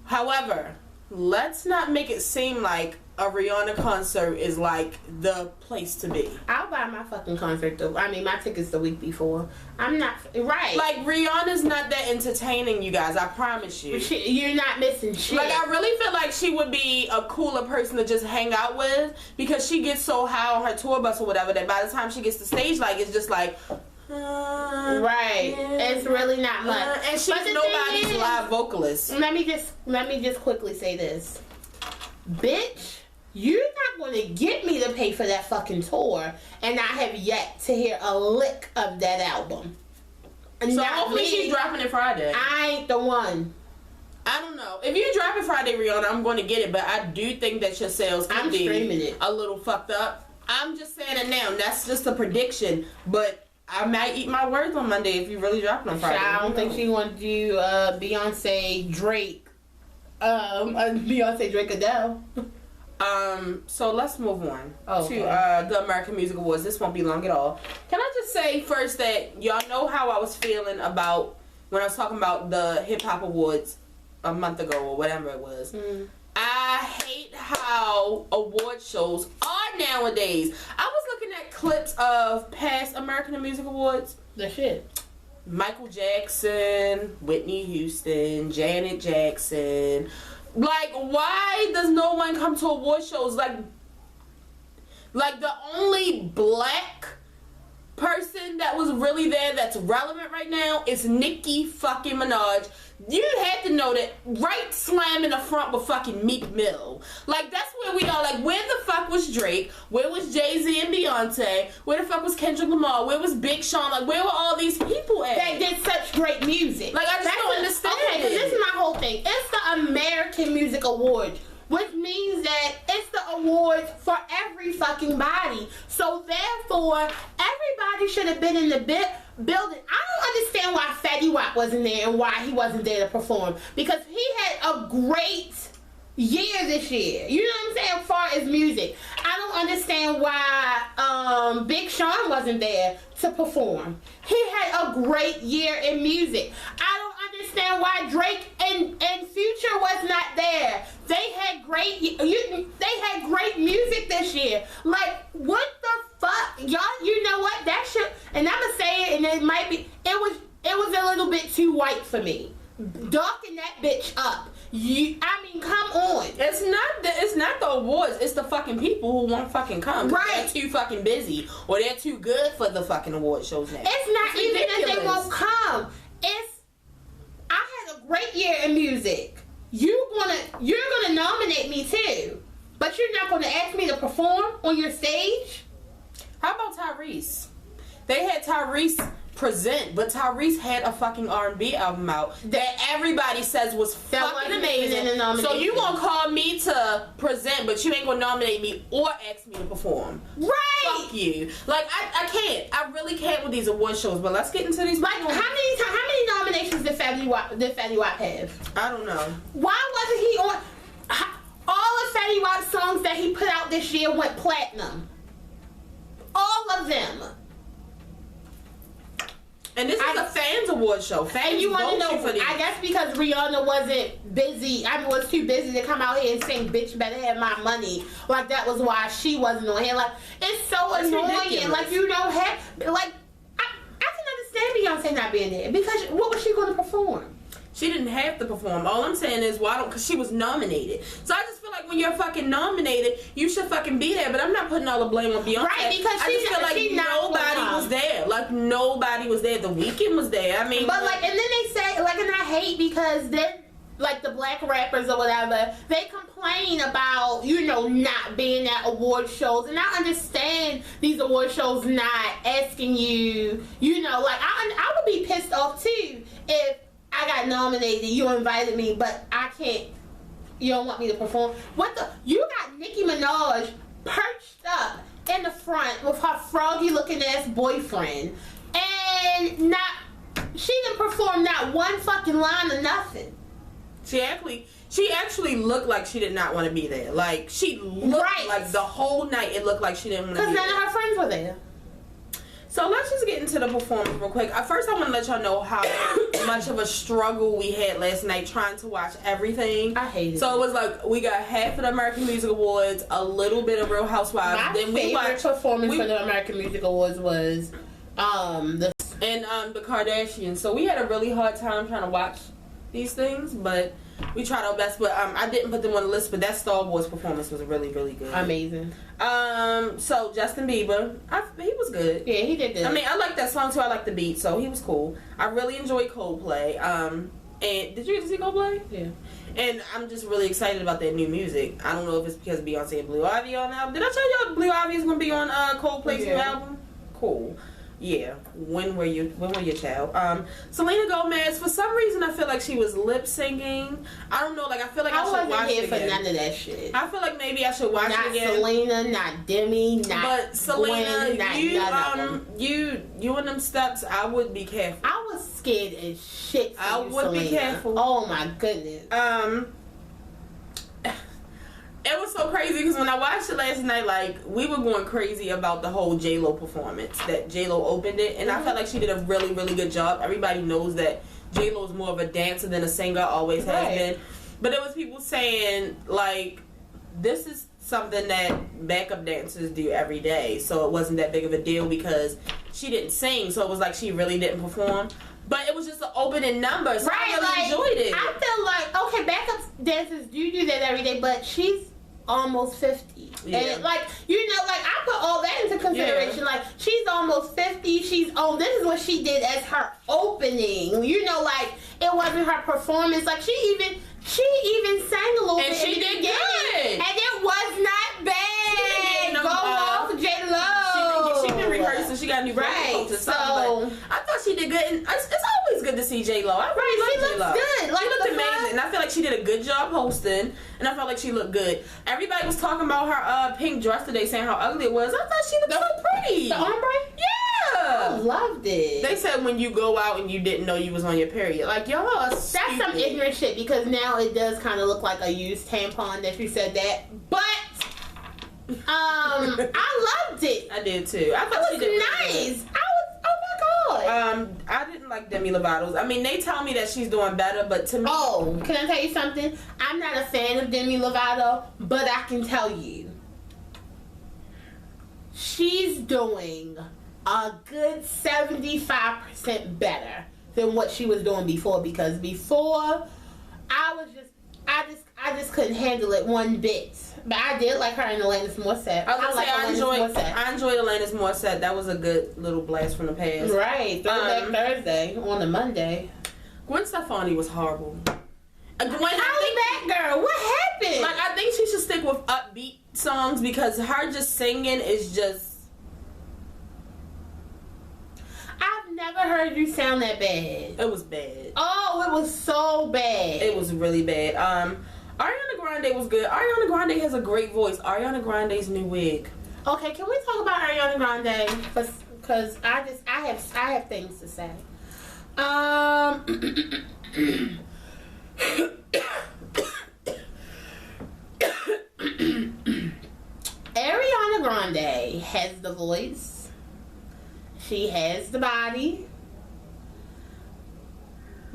However, let's not make it seem like a Rihanna concert is like the place to be. I'll buy my fucking concert my tickets the week before. I'm not right. Like, Rihanna's not that entertaining, you guys. I promise you. You're not missing shit. Like, I really feel like she would be a cooler person to just hang out with, because she gets so high on her tour bus or whatever that by the time she gets to stage, like, it's just like, right. Yeah. It's really not much. And she's nobody's live vocalist. Let me just quickly say this, bitch. You're not going to get me to pay for that fucking tour, and I have yet to hear a lick of that album. So hopefully she's dropping it Friday. I ain't the one. I don't know. If you drop it Friday, Rihanna, I'm going to get it, but I do think that your sales could be a little fucked up. I'm just saying it now. That's just a prediction, but I might eat my words on Monday if you really drop it on Friday. I don't think she want to do Beyonce Drake. Beyonce Drake Adele. So let's move on to the American Music Awards. This won't be long at all. Can I just say first that y'all know how I was feeling about when I was talking about the Hip Hop Awards a month ago or whatever it was. I hate how award shows are nowadays. I was looking at clips of past American Music Awards. The shit. Michael Jackson, Whitney Houston, Janet Jackson. Like, why does no one come to award shows? Like the only black person that was really there that's relevant right now is Nicki fucking Minaj. You had to know that right slam in the front with fucking Meek Mill. Like, that's where we are. Like, where the fuck was Drake? Where was Jay-Z and Beyonce? Where the fuck was Kendrick Lamar? Where was Big Sean? Like, where were all these people at? That did such great music. Like, I just don't understand. Okay, because this is my whole thing. It's the American Music Awards, which means that it's the awards for every fucking body. So therefore, everybody should have been in the building. I don't understand why Fetty Wap wasn't there and why he wasn't there to perform, because he had a great year this year. You know what I'm saying? As far as music, I don't understand why Big Sean wasn't there to perform. He had a great year in music. I don't understand why Drake and Future was not there. They had great music this year. Like, what the fuck, y'all? You know what? That shit. And I'ma say it, and it might be. It was a little bit too white for me. Darken that bitch up. Come on. It's not the awards. It's the fucking people who won't fucking come. Right. They're too fucking busy, or they're too good for the fucking award shows now. It's not even that they won't come. I had a great year in music. You're gonna nominate me too, but you're not gonna ask me to perform on your stage. How about Tyrese? They had Tyrese present, but Tyrese had a fucking R&B album out that everybody says was fucking amazing. So you gonna call me to present, but you ain't gonna nominate me or ask me to perform? Right? Fuck you. Like, I can't. I really can't with these award shows. But let's get into these. Like, how many nominations did Fetty Wap have? I don't know. Why wasn't he on? All of Fetty Wap's songs that he put out this year went platinum. All of them. And this is a fans award show. Fans, you want to know? For I guess because Rihanna wasn't busy. Was too busy to come out here and sing "Bitch Better Have My Money." Like, that was why she wasn't on here. Like, it's so annoying. Ridiculous. Like, you don't have I can understand Beyonce not being there, because what was she going to perform? She didn't have to perform. All I'm saying is, because she was nominated. So I just feel like when you're fucking nominated, you should fucking be there. But I'm not putting all the blame on Beyonce. Right, because I just feel like nobody was there. Like, nobody was there. The Weeknd was there. I mean, but and then they say, and I hate, because then, the black rappers or whatever, they complain about, not being at award shows. And I understand these award shows not asking you, I would be pissed off too if I got nominated, you invited me, but I can't, you don't want me to perform. You got Nicki Minaj perched up in the front with her froggy looking ass boyfriend, and she didn't perform not one fucking line or nothing. She actually looked like she did not want to be there. Like, she looked like the whole night it looked like she didn't want to be there. Because none of her friends were there. So let's just get into the performance real quick. First, I want to let y'all know how much of a struggle we had last night trying to watch everything. I hated it. So it was like we got half of the American Music Awards, a little bit of Real Housewives. My then we favorite watched performance for the American Music Awards was the Kardashians. So we had a really hard time trying to watch these things, but we tried our best. But I didn't put them on the list. But that Star Wars performance was really, really good. amazing. So Justin Bieber, he was good. Yeah, he did good. I mean, I like that song too. I like the beat, so he was cool. I really enjoyed Coldplay. And did you get to see Coldplay? Yeah. And I'm just really excited about that new music. I don't know if it's because Beyonce and Blue Ivy on the album. Did I tell y'all Blue Ivy is gonna be on Coldplay's new album? Cool. Yeah. When were you child? Selena Gomez, for some reason I feel like she was lip syncing. I don't know, like I feel like I should watch it again. I wasn't here for none of that shit. I feel like maybe I should watch it again. Not Selena, not Demi, not But Selena, Gwen, not you and them steps, I would be careful. I was scared as shit for I you, would be Selena. careful. Oh my goodness. It was so crazy because when I watched it last night, like, we were going crazy about the whole J-Lo performance, that J-Lo opened it, and I felt like she did a really, really good job. Everybody knows that J-Lo's more of a dancer than a singer, always has been. But there was people saying, like, this is something that backup dancers do every day, so it wasn't that big of a deal because she didn't sing, so it was like she really didn't perform. But it was just an opening number, so I really enjoyed it. I feel like, okay, backup dancers do that every day, but she's almost 50. Yeah. And like, you know, like I put all that into consideration. Yeah. Like, she's almost 50. This is what she did as her opening. You know, like it wasn't her performance. Like she even sang a little bit. And she did good. And it was not bad. Go off J-Lo. She been rehearsing. She got a new vocal coach or something. But I thought she did good. And it's always good to see J-Lo. I really like J-Lo. Good. Like, she looked amazing. And I feel like she did a good job hosting. And I felt like she looked good. Everybody was talking about her pink dress today, saying how ugly it was. I thought she looked so pretty. The ombre? Yeah. I loved it. They said when you go out and you didn't know you was on your period. Like, y'all are stupid. That's some ignorant shit because now it does kind of look like a used tampon that you said that. But I loved it. I did too. I thought it she was did nice. Oh my god. I didn't like Demi Lovato's. I mean, they tell me that she's doing better, but to me, can I tell you something? I'm not a fan of Demi Lovato, but I can tell you, she's doing a good 75% better than what she was doing before. Because before, I just couldn't handle it one bit. But I did like her in Alanis Morissette. I enjoyed Alanis Morissette. That was a good little blast from the past. Right. Throwback Thursday on a Monday. Gwen Stefani was horrible. How's that girl? What happened? Like, I think she should stick with upbeat songs because her just singing is just... I've never heard you sound that bad. It was bad. Oh, it was so bad. It was really bad. Ariana Grande was good. Ariana Grande has a great voice. Ariana Grande's new wig. Okay, can we talk about Ariana Grande? Because I have things to say. Ariana Grande has the voice. She has the body.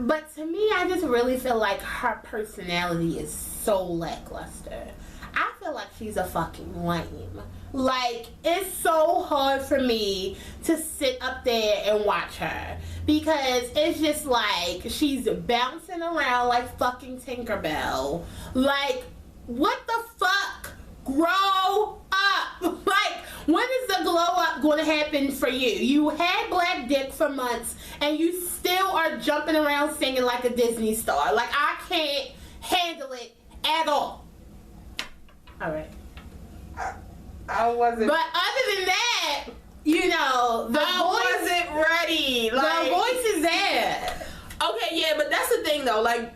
But to me, I just really feel like her personality is so lackluster. I feel like she's a fucking lame. Like, it's so hard for me to sit up there and watch her. Because it's just like, she's bouncing around like fucking Tinkerbell. Like, what the fuck? Grow up! Like, when is the glow up going to happen for you? You had black dick for months, and you still are jumping around singing like a Disney star. Like, I can't handle it at all. All right. I wasn't. But other than that, you know, I wasn't ready. Like, the voice is there. Okay, yeah, but that's the thing though. Like,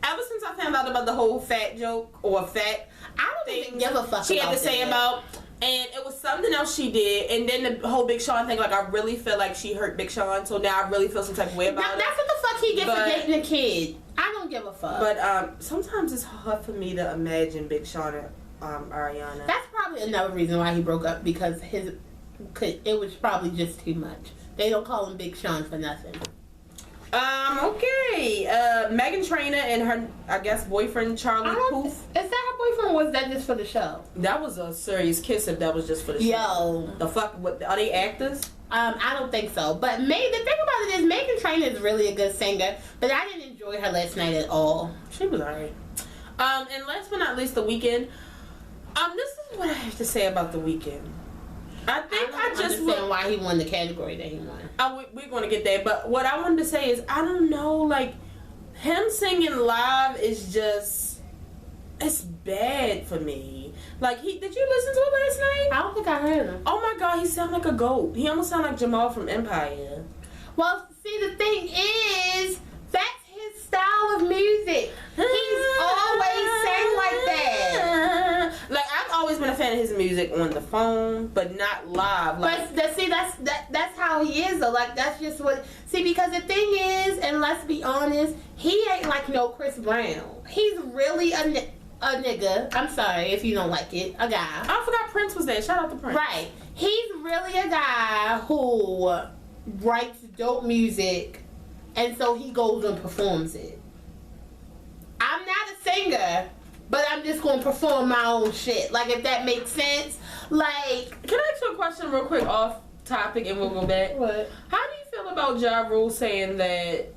ever since I found out about the whole fat joke or fat, I don't even give a fuck. She had to say about. And it was something else she did, and then the whole Big Sean thing, like, I really feel like she hurt Big Sean, so now I really feel some type of way about it. That's what the fuck he gets for dating a kid. I don't give a fuck. But sometimes it's hard for me to imagine Big Sean and Ariana. That's probably another reason why he broke up, because it was probably just too much. They don't call him Big Sean for nothing. Okay. Meghan Trainor and her, I guess, boyfriend Charlie Puth. Is that her boyfriend, or was that just for the show? That was a serious kiss if that was just for the show. Yo. The fuck, what, are they actors? I don't think so. But the thing about it is, Meghan Trainor is really a good singer, but I didn't enjoy her last night at all. She was alright. And last but not least, The Weeknd. This is what I have to say about The Weeknd. I think I just understand why he won the category that he won. We're going to get there, but what I wanted to say is, I don't know, like, him singing live is just, it's bad for me. Like, did you listen to it last night? I don't think I heard him. Oh my god, he sound like a goat. He almost sound like Jamal from Empire. Well, see, the thing is, that's his style of music. He's always sang like that. Like, I've always been a fan of his music on the phone, but not live. Like, but see, that's how he is though. Like, that's just what. See, because the thing is, and let's be honest, he ain't like no Chris Brown. He's really a nigga. I'm sorry if you don't like it. A guy. I forgot Prince was there. Shout out to Prince. Right. He's really a guy who writes dope music, and so he goes and performs it. I'm not a singer, but I'm just gonna perform my own shit. Like, if that makes sense. Like, can I ask you a question real quick off topic and we'll go back? What? How do you feel about Ja Rule saying that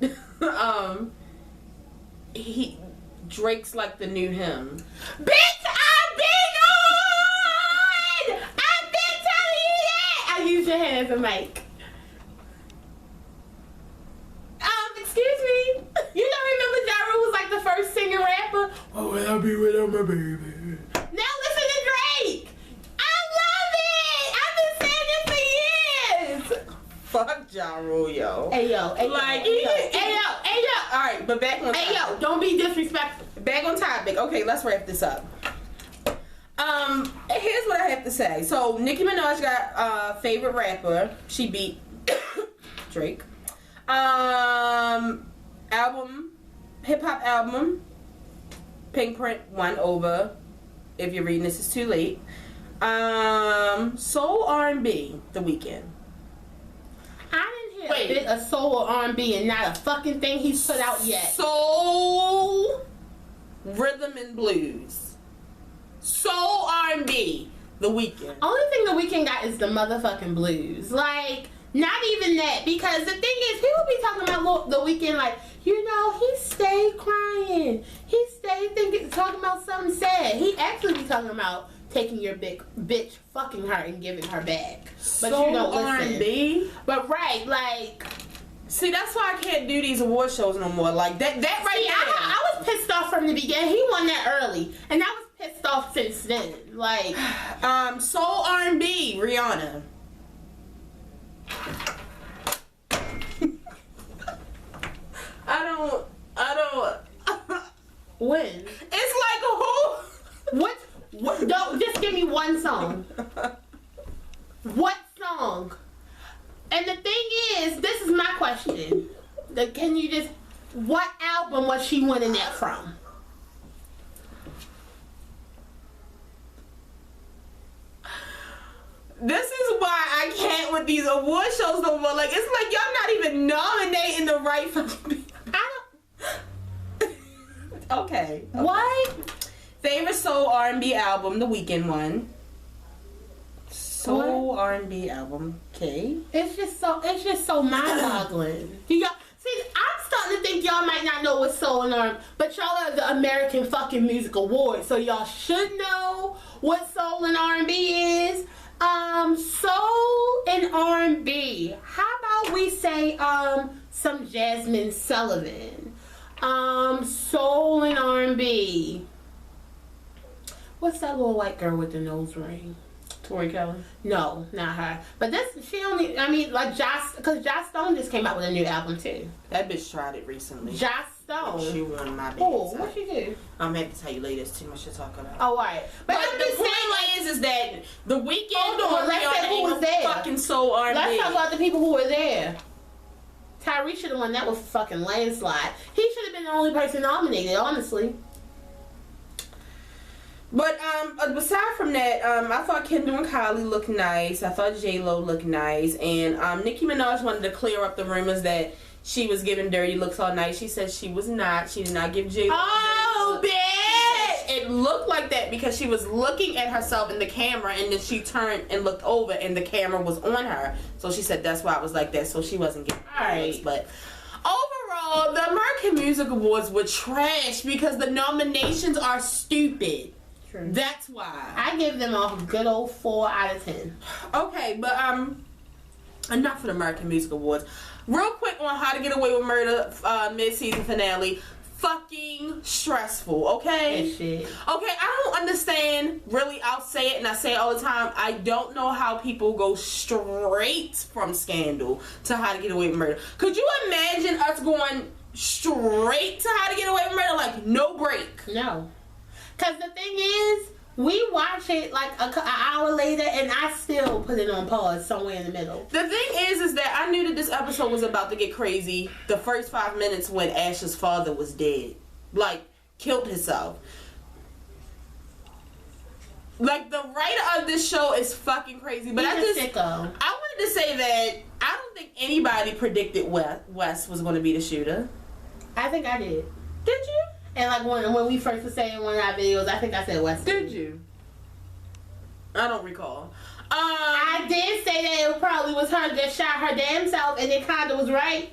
Drake's like the new him? Bitch, I've been on! I've been telling you that! I use your hand as a mic. Excuse me. You don't remember Ja Rule was like the first singer rapper? Oh, will I be without my baby? Now listen to Drake. I love it. I've been saying this for years. Fuck Ja Rule, yo. Hey yo. Like, Hey yo. All right, but back on topic. Hey yo, don't be disrespectful. Back on topic. Okay, let's wrap this up. Here's what I have to say. So Nicki Minaj got favorite rapper. She beat Drake. Album, hip hop album. Pink Print won over. If you're reading this, it's too late. Soul R&B, The Weeknd. I didn't hear a bit of soul or R&B and not a fucking thing he's put out yet. Soul, rhythm and blues. Soul R&B, The Weeknd. Only thing The Weeknd got is the motherfucking blues. Like, not even that. Because the thing is, people be talking about The Weeknd like, you know, he stayed crying. He stayed talking about something sad. He actually be talking about taking your big bitch, fucking her, and giving her back. But Soul you don't listen. R&B? But right, like... See, that's why I can't do these award shows no more. Like, that right there. I was pissed off from the beginning. He won that early. And I was pissed off since then. Like... Soul R&B, Rihanna. I don't. When? It's like who? What? Don't just give me one song. What song? And the thing is, this is my question. Can you just? What album was she winning that from? This is why I can't with these award shows no more. Like, it's like y'all not even nominating the right fucking people. Okay. What? Favorite soul R&B album, The Weeknd one. Soul R&B album, okay. It's just so mind-boggling. See, I'm starting to think y'all might not know what soul and R&B, but y'all are the American fucking Music Awards, so y'all should know what soul and R&B is. Soul and R&B. How about we say some Jasmine Sullivan? Soul and R&B. What's that little white girl with the nose ring? Tori Kelly? No, not her. But like because Joss Stone just came out with a new album too. That bitch tried it recently. Joss Stone. She won my bad. Oh, what she do? I'm going to have to tell you later. It's too much to talk about. Oh, alright. But the point is that The Weeknd let's say who was there. Fucking soul R&B. Let's talk about the people who were there. Tyrese should have won that with fucking landslide. He should have been the only person nominated, honestly. But aside from that, I thought Kendall and Kylie looked nice. I thought J-Lo looked nice. And Nicki Minaj wanted to clear up the rumors that she was giving dirty looks all night. She said she was not. She did not give J-Lo bitch! It looked like that because she was looking at herself in the camera and then she turned and looked over and the camera was on her. So she said that's why it was like that. So she wasn't getting looks. But overall, the American Music Awards were trash because the nominations are stupid. True. That's why. I give them a good old 4 out of 10. Okay, but enough for the American Music Awards. Real quick on How to Get Away with Murder mid-season finale. Fucking stressful, okay? Shit. Okay, I don't understand, really, I'll say it and I say it all the time. I don't know how people go straight from Scandal to How to Get Away with Murder. Could you imagine us going straight to How to Get Away with Murder? Like, no break. No. Because the thing is, we watch it like an hour later and I still put it on pause somewhere in the middle. The thing is that I knew that this episode was about to get crazy the first 5 minutes when Ash's father was dead. Like, killed himself. Like, the writer of this show is fucking crazy. But I wanted to say that I don't think anybody predicted Wes was going to be the shooter. I think I did. Did you? And like when we first were saying one of our videos, I think I said West. Did you? I don't recall. I did say that it probably was her that shot her damn self, and it kind of was right.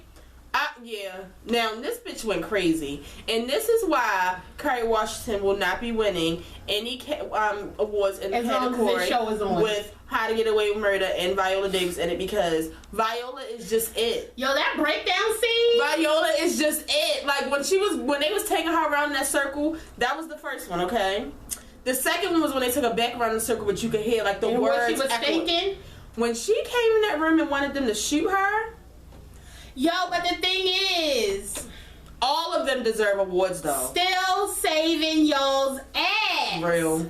Yeah. Now, this bitch went crazy. And this is why Kerry Washington will not be winning any awards in the category with How to Get Away with Murder and Viola Davis in it, because Viola is just it. Yo, that breakdown scene? Viola is just it. Like, when they was taking her around in that circle, that was the first one, okay? The second one was when they took her back around the circle, but you could hear, like, the words. What she was thinking? When she came in that room and wanted them to shoot her. Yo, but the thing is, all of them deserve awards, though. Still saving y'all's ass. Real.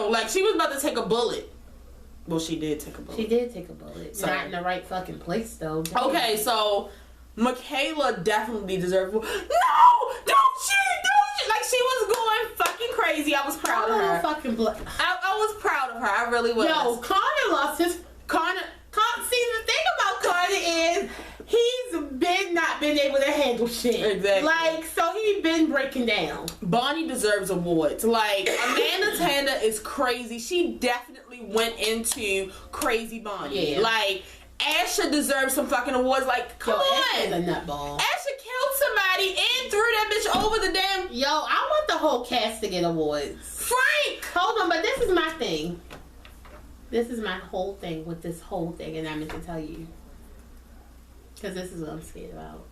Like, she was about to take a bullet. Well, she did take a bullet. She did take a bullet. So, not in the right fucking place, though. Damn. Okay, so Michaela definitely deserves. No! Don't shoot! Like, she was going fucking crazy. I was proud of her. Fucking I was proud of her. I really was. Yo, Connor lost his. See, the thing about Connor is he's not been able to handle shit. Exactly. Like, so he been breaking down. Bonnie deserves awards. Like, Amanda Tanner is crazy. She definitely went into crazy Bonnie. Yeah. Like, Asha deserves some fucking awards. Like, come on. Asha's a nutball. Asha killed somebody and threw that bitch over the damn. Yo, I want the whole cast to get awards. Frank! Hold on, but this is my thing. This is my whole thing with this whole thing, and I meant to tell you. Because this is what I'm scared about.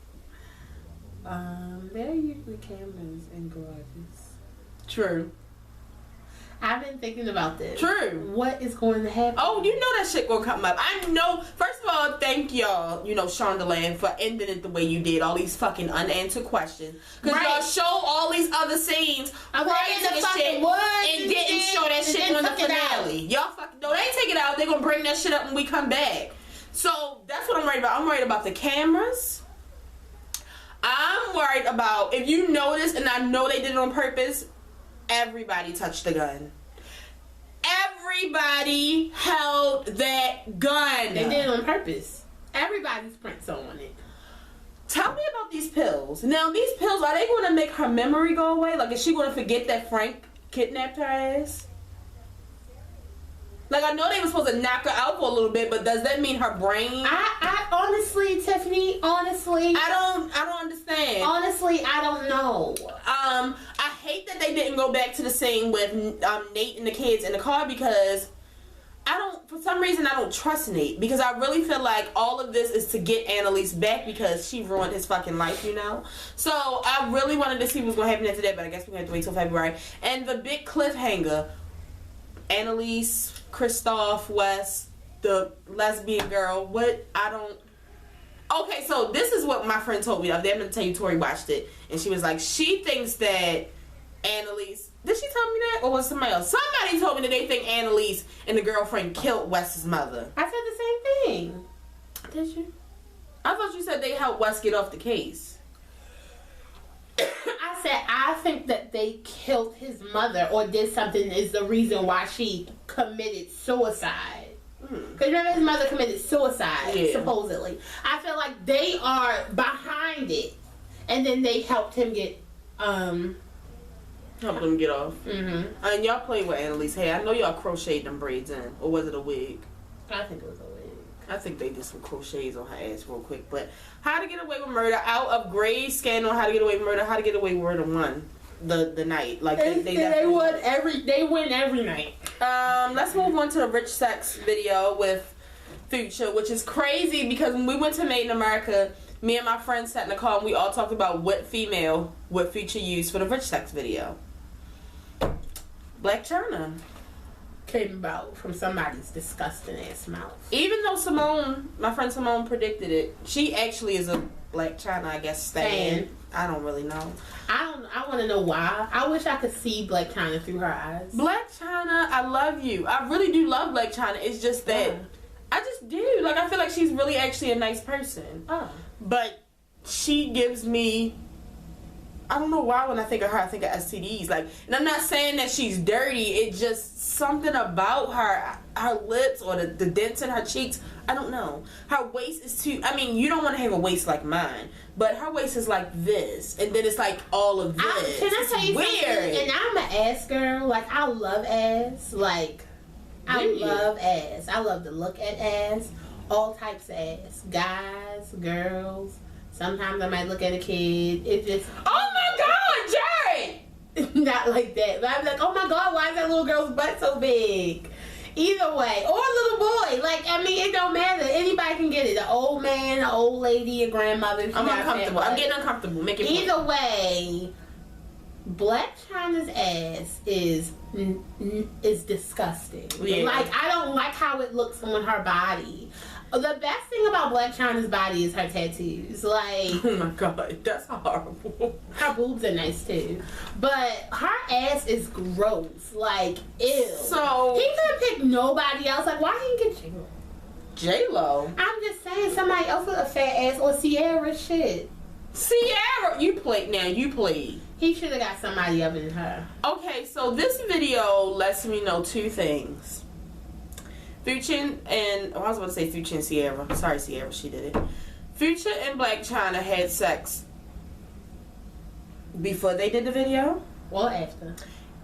There are usually cameras in garages. True. I've been thinking about this. True. What is going to happen? Oh, you know that shit gonna come up. I know. First of all, thank y'all, Shondaland, for ending it the way you did. All these fucking unanswered questions. Because y'all show all these other scenes prior to the shit and didn't show that shit on the finale. Y'all fucking, no, they ain't take it out. They're gonna bring that shit up when we come back. So, that's what I'm worried about. I'm worried about the cameras. I'm worried about, if you notice, and I know they did it on purpose, everybody touched the gun. Everybody held that gun. They did it on purpose. Everybody's prints on it. Tell me about these pills. Now, these pills, are they going to make her memory go away? Like, is she going to forget that Frank kidnapped her ass? Like, I know they were supposed to knock her out for a little bit, but does that mean her brain? I honestly, Tiffany, I don't understand. Honestly, I don't know. I hate that they didn't go back to the scene with Nate and the kids in the car, because for some reason I don't trust Nate, because I really feel like all of this is to get Annalise back because she ruined his fucking life, So I really wanted to see what was going to happen after that, but I guess we're going to have to wait till February. And the big cliffhanger, Annalise, Kristoff, Wes, the lesbian girl, okay, so this is what my friend told me. I'm going to tell you, Tori watched it, and she was like, she thinks that Annalise, did she tell me that, or was somebody else? Somebody told me that they think Annalise and the girlfriend killed Wes's mother. I said the same thing. Did you? I thought you said they helped Wes get off the case. I I said I think that they killed his mother or did something is the reason why she committed suicide. Because remember his mother committed suicide, supposedly. I feel like they are behind it. And then they helped him get, helped him get off. And y'all played with Annalise hair. I know y'all crocheted them braids in. Or was it a wig? I think it was a wig. I think they did some crochets on her ass real quick. But How to Get Away with Murder, out of Grave Scandal, How to Get Away with Murder, How to Get Away with Murder won the night. Like they win every night. Let's move on to the Rich Sex video with Future, which is crazy because when we went to Made in America, me and my friends sat in the car and we all talked about what female would Future use for the Rich Sex video. Blac Chyna. Came about from somebody's disgusting ass mouth. Even though Simone, my friend Simone predicted it, she actually is a Blac Chyna, I guess, stan. I don't really know. I want to know why. I wish I could see Blac Chyna through her eyes. Blac Chyna, I love you. I really do love Blac Chyna. It's just that I just do. Like, I feel like she's really actually a nice person. But she gives me, I don't know why when I think of her, I think of STDs. Like, and I'm not saying that she's dirty. It's just something about her lips or the dents in her cheeks. I don't know. Her waist is too, I mean, you don't want to have a waist like mine, but her waist is like this, and then it's like all of this. Can I tell you weird. Something? And I'm an ass girl. Like, I love ass. Like, I love ass. I love to look at ass. All types of ass. Guys, girls. Sometimes I might look at a kid. It just... Oh my God, Jared! Not like that. But I'm like, oh my God, why is that little girl's butt so big? Either way. Or a little boy. Like, I mean, it don't matter. Anybody can get it. An old man, an old lady, a grandmother. I'm uncomfortable. I'm getting uncomfortable. Make it either way, Blac Chyna's ass is disgusting. Yeah. Like, I don't like how it looks on her body. The best thing about Blac Chyna's body is her tattoos. Like, oh my God, that's horrible. Her boobs are nice too, but her ass is gross. Like, ew. So he couldn't pick nobody else. Like, why he didn't get J-Lo? J-Lo. I'm just saying somebody else with a fat ass or Sierra shit. Sierra, you played. Now you played. He should have got somebody other than her. Okay, so this video lets me know two things. Future and I was about to say Future and Sierra. Sorry, Sierra, she did it. Future and Blac Chyna had sex before they did the video. Well, after.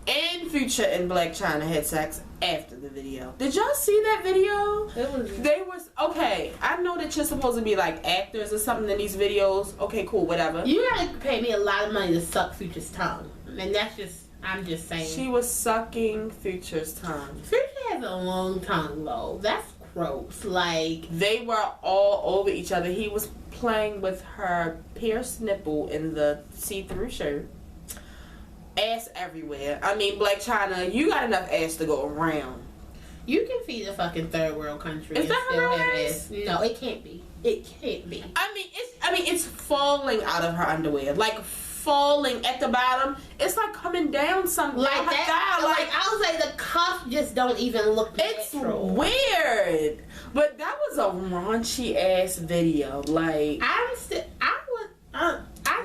And Future and Blac Chyna had sex after the video. Did y'all see that video? They was okay. I know that you're supposed to be like actors or something in these videos. Okay, cool, whatever. You gotta pay me a lot of money to suck Future's tongue, and that's just. I'm just saying. She was sucking Future's tongue. Future has a long tongue though. That's gross. Like, they were all over each other. He was playing with her pierced nipple in the see-through shirt. Ass everywhere. I mean, Blac Chyna, you got enough ass to go around. You can feed a fucking third world country and still her have ass. No, it can't be. It can't be. I mean, it's falling out of her underwear. Like, falling at the bottom. It's like coming down something. Like that. Like, I was like, the cuff just don't even look natural. It's weird. But that was a raunchy ass video. Like,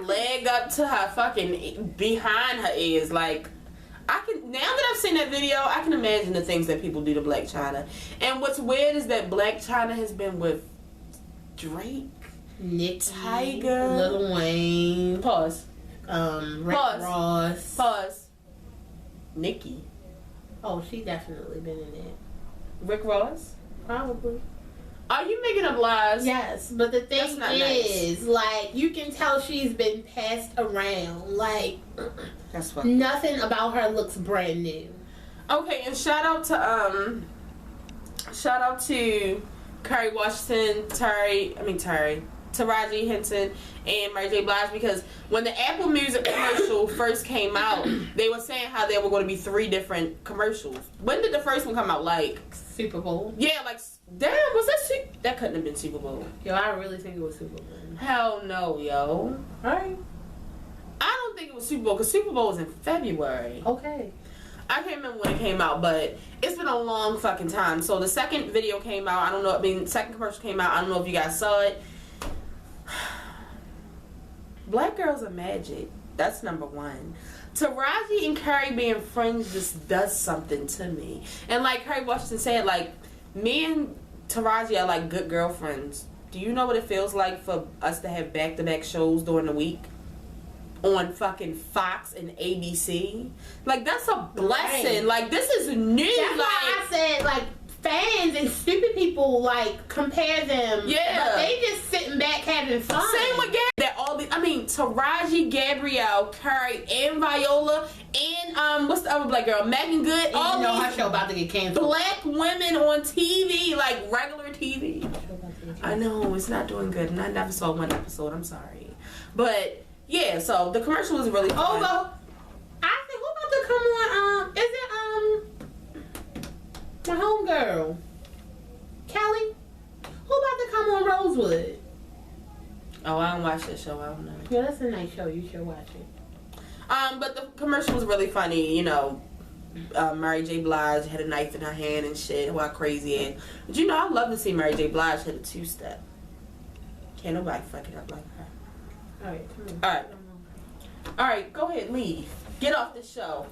leg up to her fucking behind her ears. Like, I can, now that I've seen that video, I can imagine the things that people do to Blac Chyna. And what's weird is that Blac Chyna has been with Drake, Nicki, Tiger, Lil Wayne, pause, Rick Ross, pause, Nicki. Oh, she definitely been in it. Rick Ross, probably. Are you making up lies? Yes, but the thing is, nice. Like, you can tell she's been passed around. Like, that's nothing about her looks brand new. Okay, and shout out to Kerry Washington, Taraji Henson, and Mary J. Blige, because when the Apple Music commercial first came out, they were saying how there were going to be 3 different commercials. When did the first one come out? Like Super Bowl? Yeah, like, damn, was that that couldn't have been Super Bowl. Yo, I really think it was Super Bowl. Hell no, yo. Alright. I don't think it was Super Bowl, because Super Bowl was in February. Okay. I can't remember when it came out, but it's been a long fucking time. So the second video came out. I don't know. Second commercial came out. I don't know if you guys saw it. Black girls are magic. That's number one. Taraji and Carrie being friends just does something to me. And like Kerry Washington said, like, me and Taraji are like good girlfriends. Do you know what it feels like for us to have back-to-back shows during the week on fucking Fox and ABC? Like, that's a blessing. Right. Like, this is new. That's why I said, like, fans and stupid people, like, compare them. Yeah. But they just sitting back having fun. Same with Gabby. Taraji, Gabrielle, Curry, and Viola, and what's the other black girl? Megan Good. And all these her show about to get canceled. Black women on TV, like regular TV. I know it's not doing good, and I never saw one episode. I'm sorry, but yeah. So the commercial was really fun. Oh, well, I think who about to come on? Is it my homegirl, Kelly? Who about to come on Rosewood? Oh, I don't watch that show. I don't know. Yeah, that's a nice show. You should watch it. But the commercial was really funny. You know, Mary J. Blige had a knife in her hand and shit. How crazy it. But you know, I love to see Mary J. Blige hit a two-step. Can't nobody fuck it up like her. All right, come on. All right, go ahead, leave. Get off the show.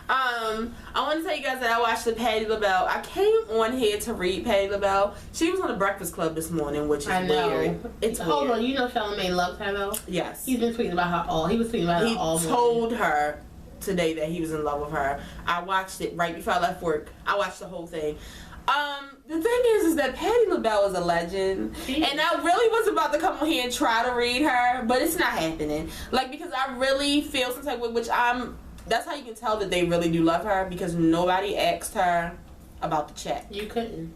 I want to tell you guys that I watched the Patti LaBelle. I came on here to read Patti LaBelle. She was on the Breakfast Club this morning, which is weird. It's Hold weird. on, you know Charlamagne loves her though? Yes. He's been tweeting about her all. He was tweeting about her all. He told her today that he was in love with her. I watched it right before I left work. I watched the whole thing. The thing is that Patti LaBelle is a legend, and I really was about to come on here and try to read her, but it's not happening. Like, because I really feel some type of way, that's how you can tell that they really do love her, because nobody asked her about the check. You couldn't.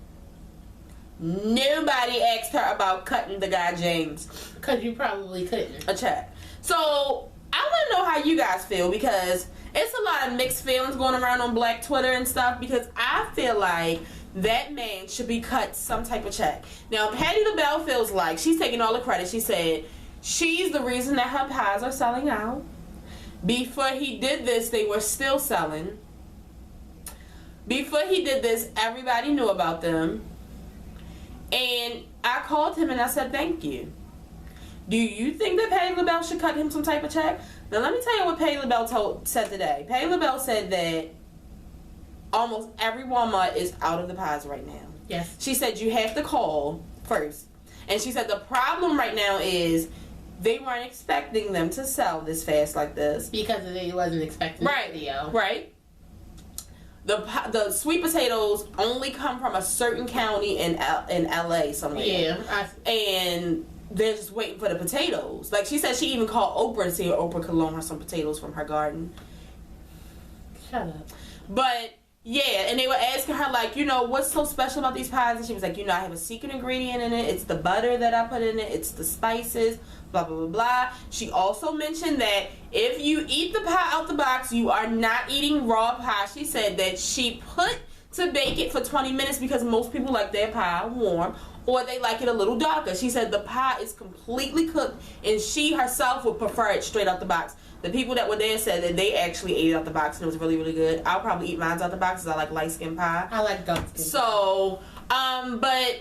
Nobody asked her about cutting the guy James. Because you probably couldn't. A check. So, I want to know how you guys feel, because it's a lot of mixed feelings going around on Black Twitter and stuff, because I feel like that man should be cut some type of check. Now, Patti LaBelle feels like she's taking all the credit. She said she's the reason that her pies are selling out. Before he did this, they were still selling. Before he did this, everybody knew about them. And I called him and I said, thank you. Do you think that Patti LaBelle should cut him some type of check? Now, let me tell you what Patti LaBelle said today. Patti LaBelle said that almost every Walmart is out of the pies right now. Yes. She said you have to call first. And she said the problem right now is they weren't expecting them to sell this fast like this. Because they wasn't expecting the video. Right. The sweet potatoes only come from a certain county in LA somewhere. Yeah. And they're just waiting for the potatoes. Like, she said she even called Oprah to see if Oprah could loan her some potatoes from her garden. Shut up. But yeah, and they were asking her, like, you know, what's so special about these pies? And she was like, you know, I have a secret ingredient in it. It's the butter that I put in it. It's the spices, blah, blah, blah, blah. She also mentioned that if you eat the pie out the box, you are not eating raw pie. She said that she put to bake it for 20 minutes because most people like their pie warm, or they like it a little darker. She said the pie is completely cooked, and she herself would prefer it straight out the box. The people that were there said that they actually ate it out the box and it was really, really good. I'll probably eat mine out the box because I like light skin pie. I like dark skin. So, but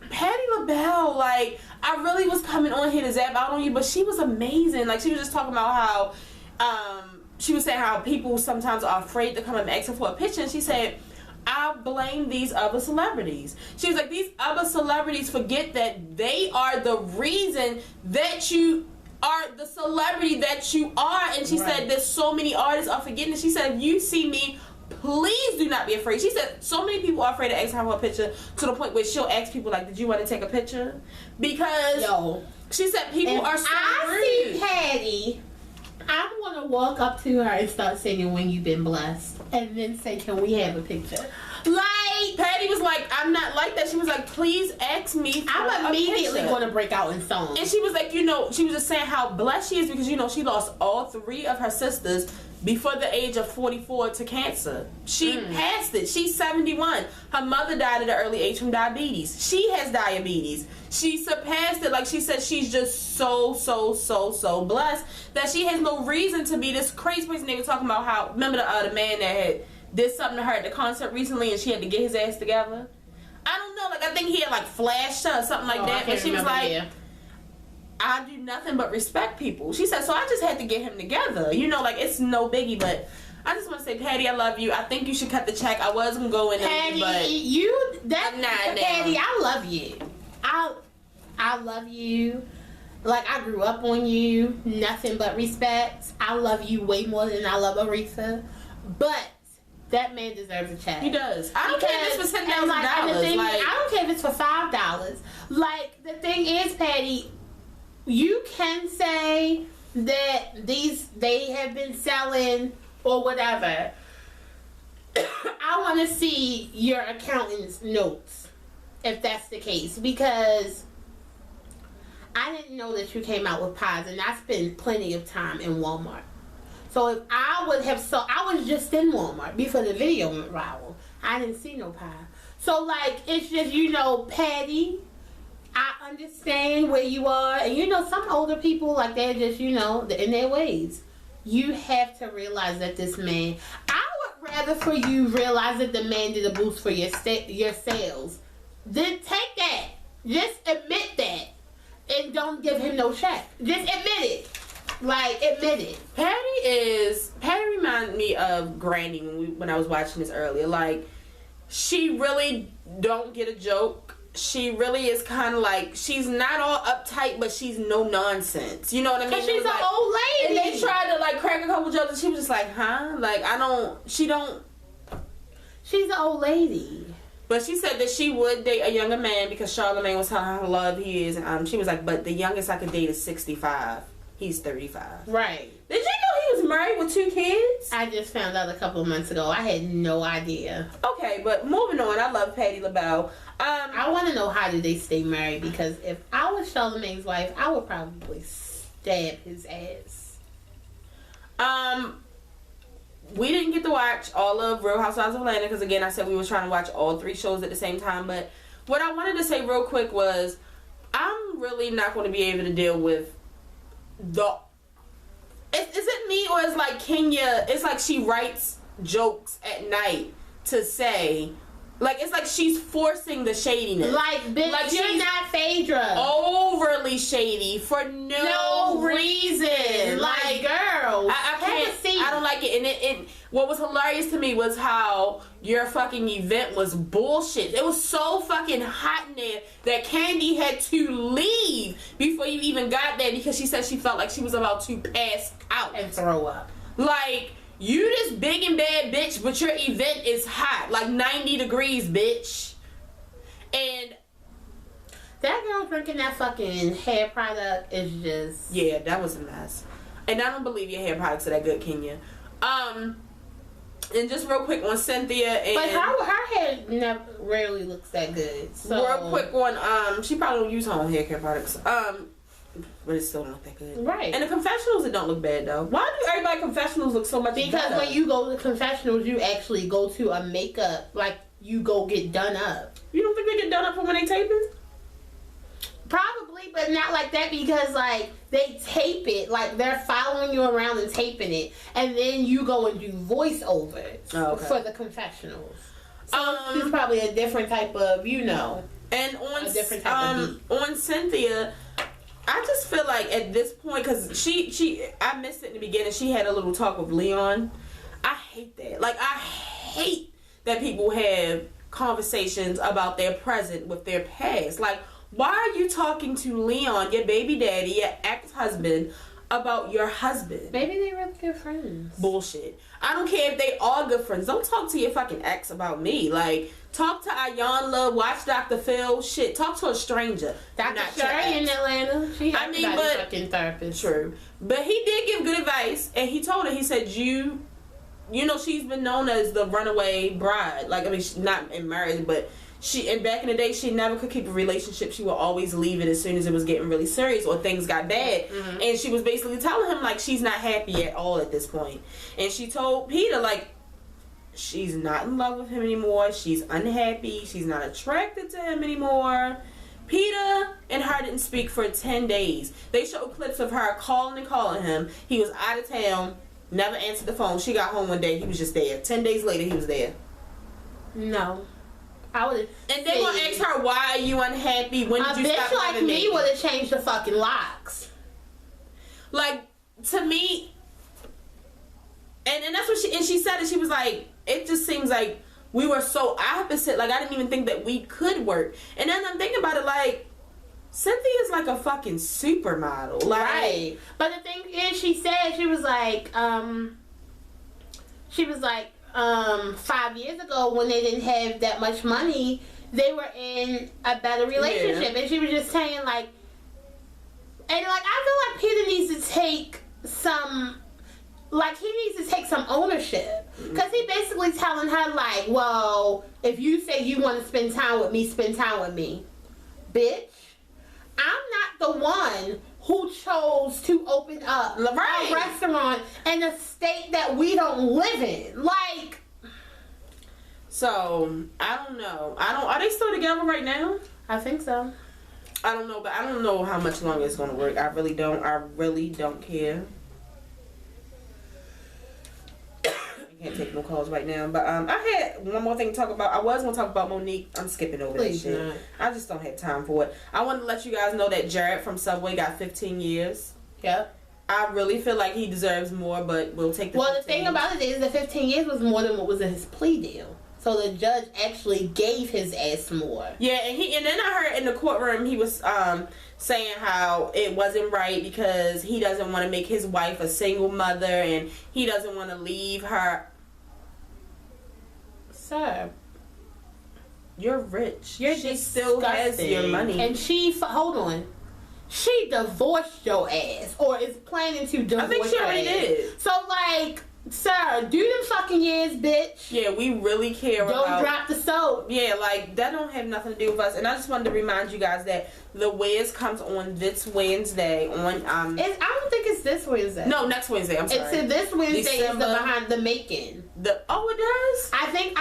Patti LaBelle, like, I really was coming on here to zap out on you, but she was amazing. Like, she was just talking about how, she was saying how people sometimes are afraid to come and ask her for a picture, and she said, I blame these other celebrities. She was like, these other celebrities forget that they are the reason that you are the celebrity that you are. And she said that so many artists are forgetting it. She said, if you see me, please do not be afraid. She said so many people are afraid to ask her for a picture, to the point where she'll ask people, like, did you want to take a picture? Because she said people are so rude. See Patti, I want to walk up to her and start singing When You've Been Blessed, and then say, can we have a picture? Like, Patti was like, I'm not like that. She was like, please ask me for I'm immediately going to break out in song. And she was like, you know, she was just saying how blessed she is because, you know, she lost all three of her sisters before the age of 44 to cancer. She passed it. She's 71. Her mother died at an early age from diabetes. She has diabetes. She surpassed it. Like, she said, she's just so blessed that she has no reason to be this crazy person. They were talking about how, remember the man that had did something to her at the concert recently and she had to get his ass together? I don't know. Like, I think he had, like, flashed her or something like that. But she was like, I do nothing but respect people. She said, so I just had to get him together. You know, like, it's no biggie, but I just want to say, Patty, I love you. I think you should cut the check. I was going to go in Patty, but I'm not Patty, now. I love you. I love you. Like, I grew up on you. Nothing but respect. I love you way more than I love Aretha. But that man deserves a check. He does. I don't care if it's for $10,000. I don't care if it's for $5. Like, the thing is, Patty, you can say that they have been selling or whatever. I want to see your accountant's notes if that's the case, because I didn't know that you came out with pies, and I spent plenty of time in Walmart. So if I would have I was just in Walmart before the video went viral. I didn't see no pie. So, like, it's just, you know, Patty, I understand where you are. And, you know, some older people, like, they're just, you know, in their ways. You have to realize that this man, I would rather for you realize that the man did a boost for your sales. Then take that. Just admit that. And don't give him no check. Just admit it. Like, admit it. Patty reminded me of Granny when I was watching this earlier. Like, she really don't get a joke. She really is kind of like, she's not all uptight, but she's no nonsense. You know what I mean? Because she's an like, old lady. And they tried to, like, crack a couple jokes, and she was just like, huh? Like, she's an old lady. But she said that she would date a younger man because Charlamagne was telling her how loved he is. And she was like, but the youngest I could date is 65. He's 35. Right. Did you know he was married with 2 kids? I just found out a couple of months ago. I had no idea. Okay, but moving on. I love Patti LaBelle. I want to know, how did they stay married? Because if I was Charlamagne's wife, I would probably stab his ass. We didn't get to watch all of Real Housewives of Atlanta because, again, I said we were trying to watch all 3 shows at the same time. But what I wanted to say real quick was, I'm really not going to be able to deal with is it me, or is like Kenya, it's like she writes jokes at night to say, like, it's like she's forcing the shadiness. Like, bitch, like, you're not Phaedra. Overly shady for no reason. Like, girl, I can't see. I don't like it. And it what was hilarious to me was how your fucking event was bullshit. It was so fucking hot in there that Candy had to leave before you even got there because she said she felt like she was about to pass out and throw up. Like, you this big and bad bitch, but your event is hot. Like 90 degrees, bitch. And that girl drinking that fucking hair product is just... Yeah, that was a mess. And I don't believe your hair products are that good, Kenya. And just real quick on Cynthia and... But her hair rarely looks that good. So. Real quick on, she probably don't use her own hair care products. But it still don't look that good. Right. And the confessionals, it don't look bad, though. Why do everybody confessionals look so much better? Because when you go to confessionals, you actually go to a makeup, like, you go get done up. You don't think they get done up for when they taping? Probably, but not like that, because, like, they tape it, like, they're following you around and taping it, and then you go and do voiceovers for the confessionals. So it's probably a different type of, you know, and on a different type of beat. On Cynthia, I just feel like at this point, because I missed it in the beginning, she had a little talk with Leon. I hate that. Like, I hate that people have conversations about their present with their past. Like, why are you talking to Leon, your baby daddy, your ex-husband, about your husband? Maybe they were good friends. Bullshit. I don't care if they are good friends. Don't talk to your fucking ex about me. Like, talk to Ayanla, watch Dr. Phil. Shit, talk to a stranger. Dr. Sherry in Atlanta. She had a fucking therapist. True. But he did give good advice, and he told her, he said, you know, she's been known as the runaway bride. Like, I mean, she's not married, but and back in the day, she never could keep a relationship. She would always leave it as soon as it was getting really serious or things got bad. Mm-hmm. And she was basically telling him, like, she's not happy at all at this point. And she told Peter, like, she's not in love with him anymore. She's unhappy. She's not attracted to him anymore. Peter and her didn't speak for 10 days. They showed clips of her calling and calling him. He was out of town, never answered the phone. She got home one day. He was just there. 10 days later, he was there. No. I would. And they gonna ask her, why are you unhappy? When did you stop A bitch like having me babies? would have changed the fucking locks. Like, to me, and that's what she said it. She was like, it just seems like we were so opposite. Like, I didn't even think that we could work. And then I'm thinking about it, like, Cynthia's like a fucking supermodel. Like, Right. But the thing is, she said, she was like 5 years ago when they didn't have that much money, they were in a better relationship. And she was just saying, like, and like, I feel like Peter needs to take some, like, he needs to take some ownership. Because he basically telling her, like, well, if you say you want to spend time with me, spend time with me. Bitch, I'm not the one who chose to open up a restaurant in a state that we don't live in. Like, so, I don't know. Are they still together right now? I think so. I don't know, but I don't know how much longer it's gonna work. I really don't care. I can't take no calls right now. But I had one more thing to talk about. I was gonna talk about Monique. I'm skipping over that shit. Not. I just don't have time for it. I wanted to let you guys know that Jared from Subway got 15 years. Yep. I really feel like he deserves more, but we'll take the Well, 15. the thing about it is that 15 years was more than what was in his plea deal. So the judge actually gave his ass more. Yeah, and then I heard in the courtroom he was saying how it wasn't right because he doesn't want to make his wife a single mother and he doesn't want to leave her. Sir, you're rich. she still has your money. And hold on. She divorced your ass or is planning to divorce. I think she already your ass. did. So, like, sir, do them fucking years, bitch. Yeah, we really care about. Don't drop the soap. Yeah, like, that don't have nothing to do with us. And I just wanted to remind you guys that the Wiz comes on this Wednesday on I don't think it's this Wednesday. No, next Wednesday. I'm sorry. It's this Wednesday December. is the Behind the Making. It does? I think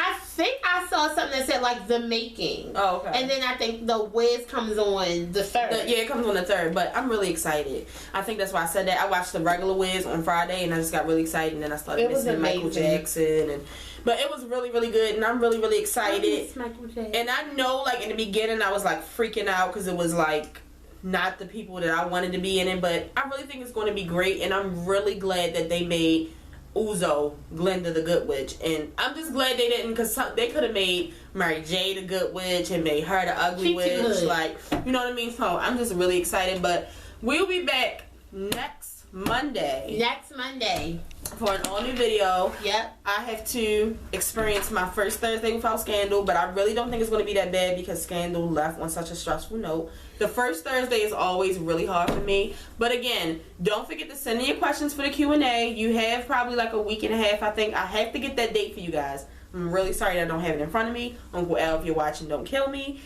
I saw something that said like The Making. Oh, okay. And then I think the Wiz comes on the 3rd. Yeah, it comes on the 3rd, but I'm really excited. I think that's why I said that. I watched the regular Wiz on Friday, and I just got really excited, and then I started missing Michael Jackson, but it was really, really good, and I'm really, really excited. Michael Jackson. And I know, like, in the beginning, I was, like, freaking out because it was, like, not the people that I wanted to be in it, but I really think it's going to be great, and I'm really glad that they made Uzo Glenda the Good Witch, and I'm just glad they didn't, because they could have made Mary J the Good Witch and made her the Ugly Witch, like, you know what I mean? So I'm just really excited, but we'll be back next Monday for an all new video. Yep. I have to experience my first Thursday without Scandal, but I really don't think it's going to be that bad because Scandal left on such a stressful note. The first Thursday is always really hard for me. But again, don't forget to send in your questions for the Q&A. You have probably like a week and a half, I think. I have to get that date for you guys. I'm really sorry that I don't have it in front of me. Uncle Al, if you're watching, don't kill me.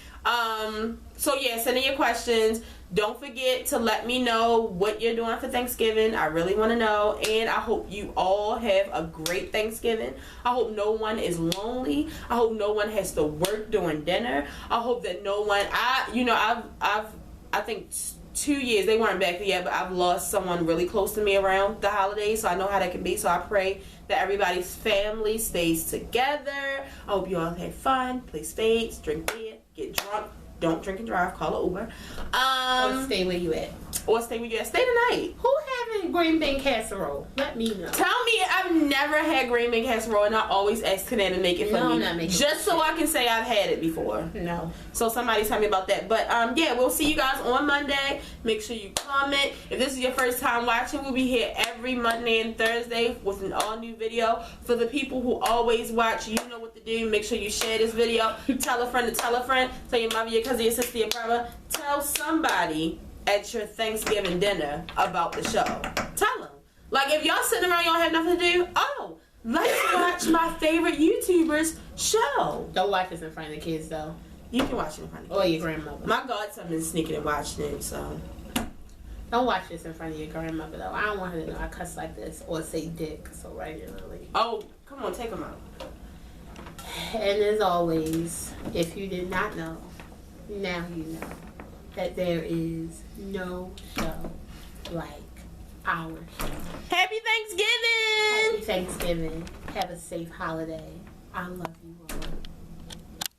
So yeah, send in your questions. Don't forget to let me know what you're doing for Thanksgiving. I really want to know. And I hope you all have a great Thanksgiving. I hope no one is lonely. I hope no one has to work during dinner. I hope that no one, I think 2 years, they weren't back yet, but I've lost someone really close to me around the holidays, so I know how that can be. So I pray that everybody's family stays together. I hope you all have fun, play spades, drink beer, get drunk. Don't drink and drive, call an Uber. Or stay where you at. Stay tonight. Who having green bean casserole? Let me know. Tell me, I've never had green bean casserole, and I always ask Kanan to make it for me. I'm not making just so I can say I've had it before. No. So somebody tell me about that. But yeah, we'll see you guys on Monday. Make sure you comment. If this is your first time watching, we'll be here every Monday and Thursday with an all new video. For the people who always watch, you know what to do. Make sure you share this video. Tell a friend to tell a friend. Tell your mother, your cousin, your sister, your brother. Tell somebody at your Thanksgiving dinner about the show. Tell them. Like, if y'all sitting around, y'all have nothing to do, let's watch my favorite YouTuber's show. Don't watch this in front of the kids, though. You can watch it in front of the Or kids. your grandmother. My godson been sneaking and watching it, so. Don't watch this in front of your grandmother, though. I don't want her to know I cuss like this or say dick so regularly. Oh, come on, take them out. And as always, if you did not know, now you know that there is no show like our show. Happy Thanksgiving! Happy Thanksgiving. Have a safe holiday. I love you all.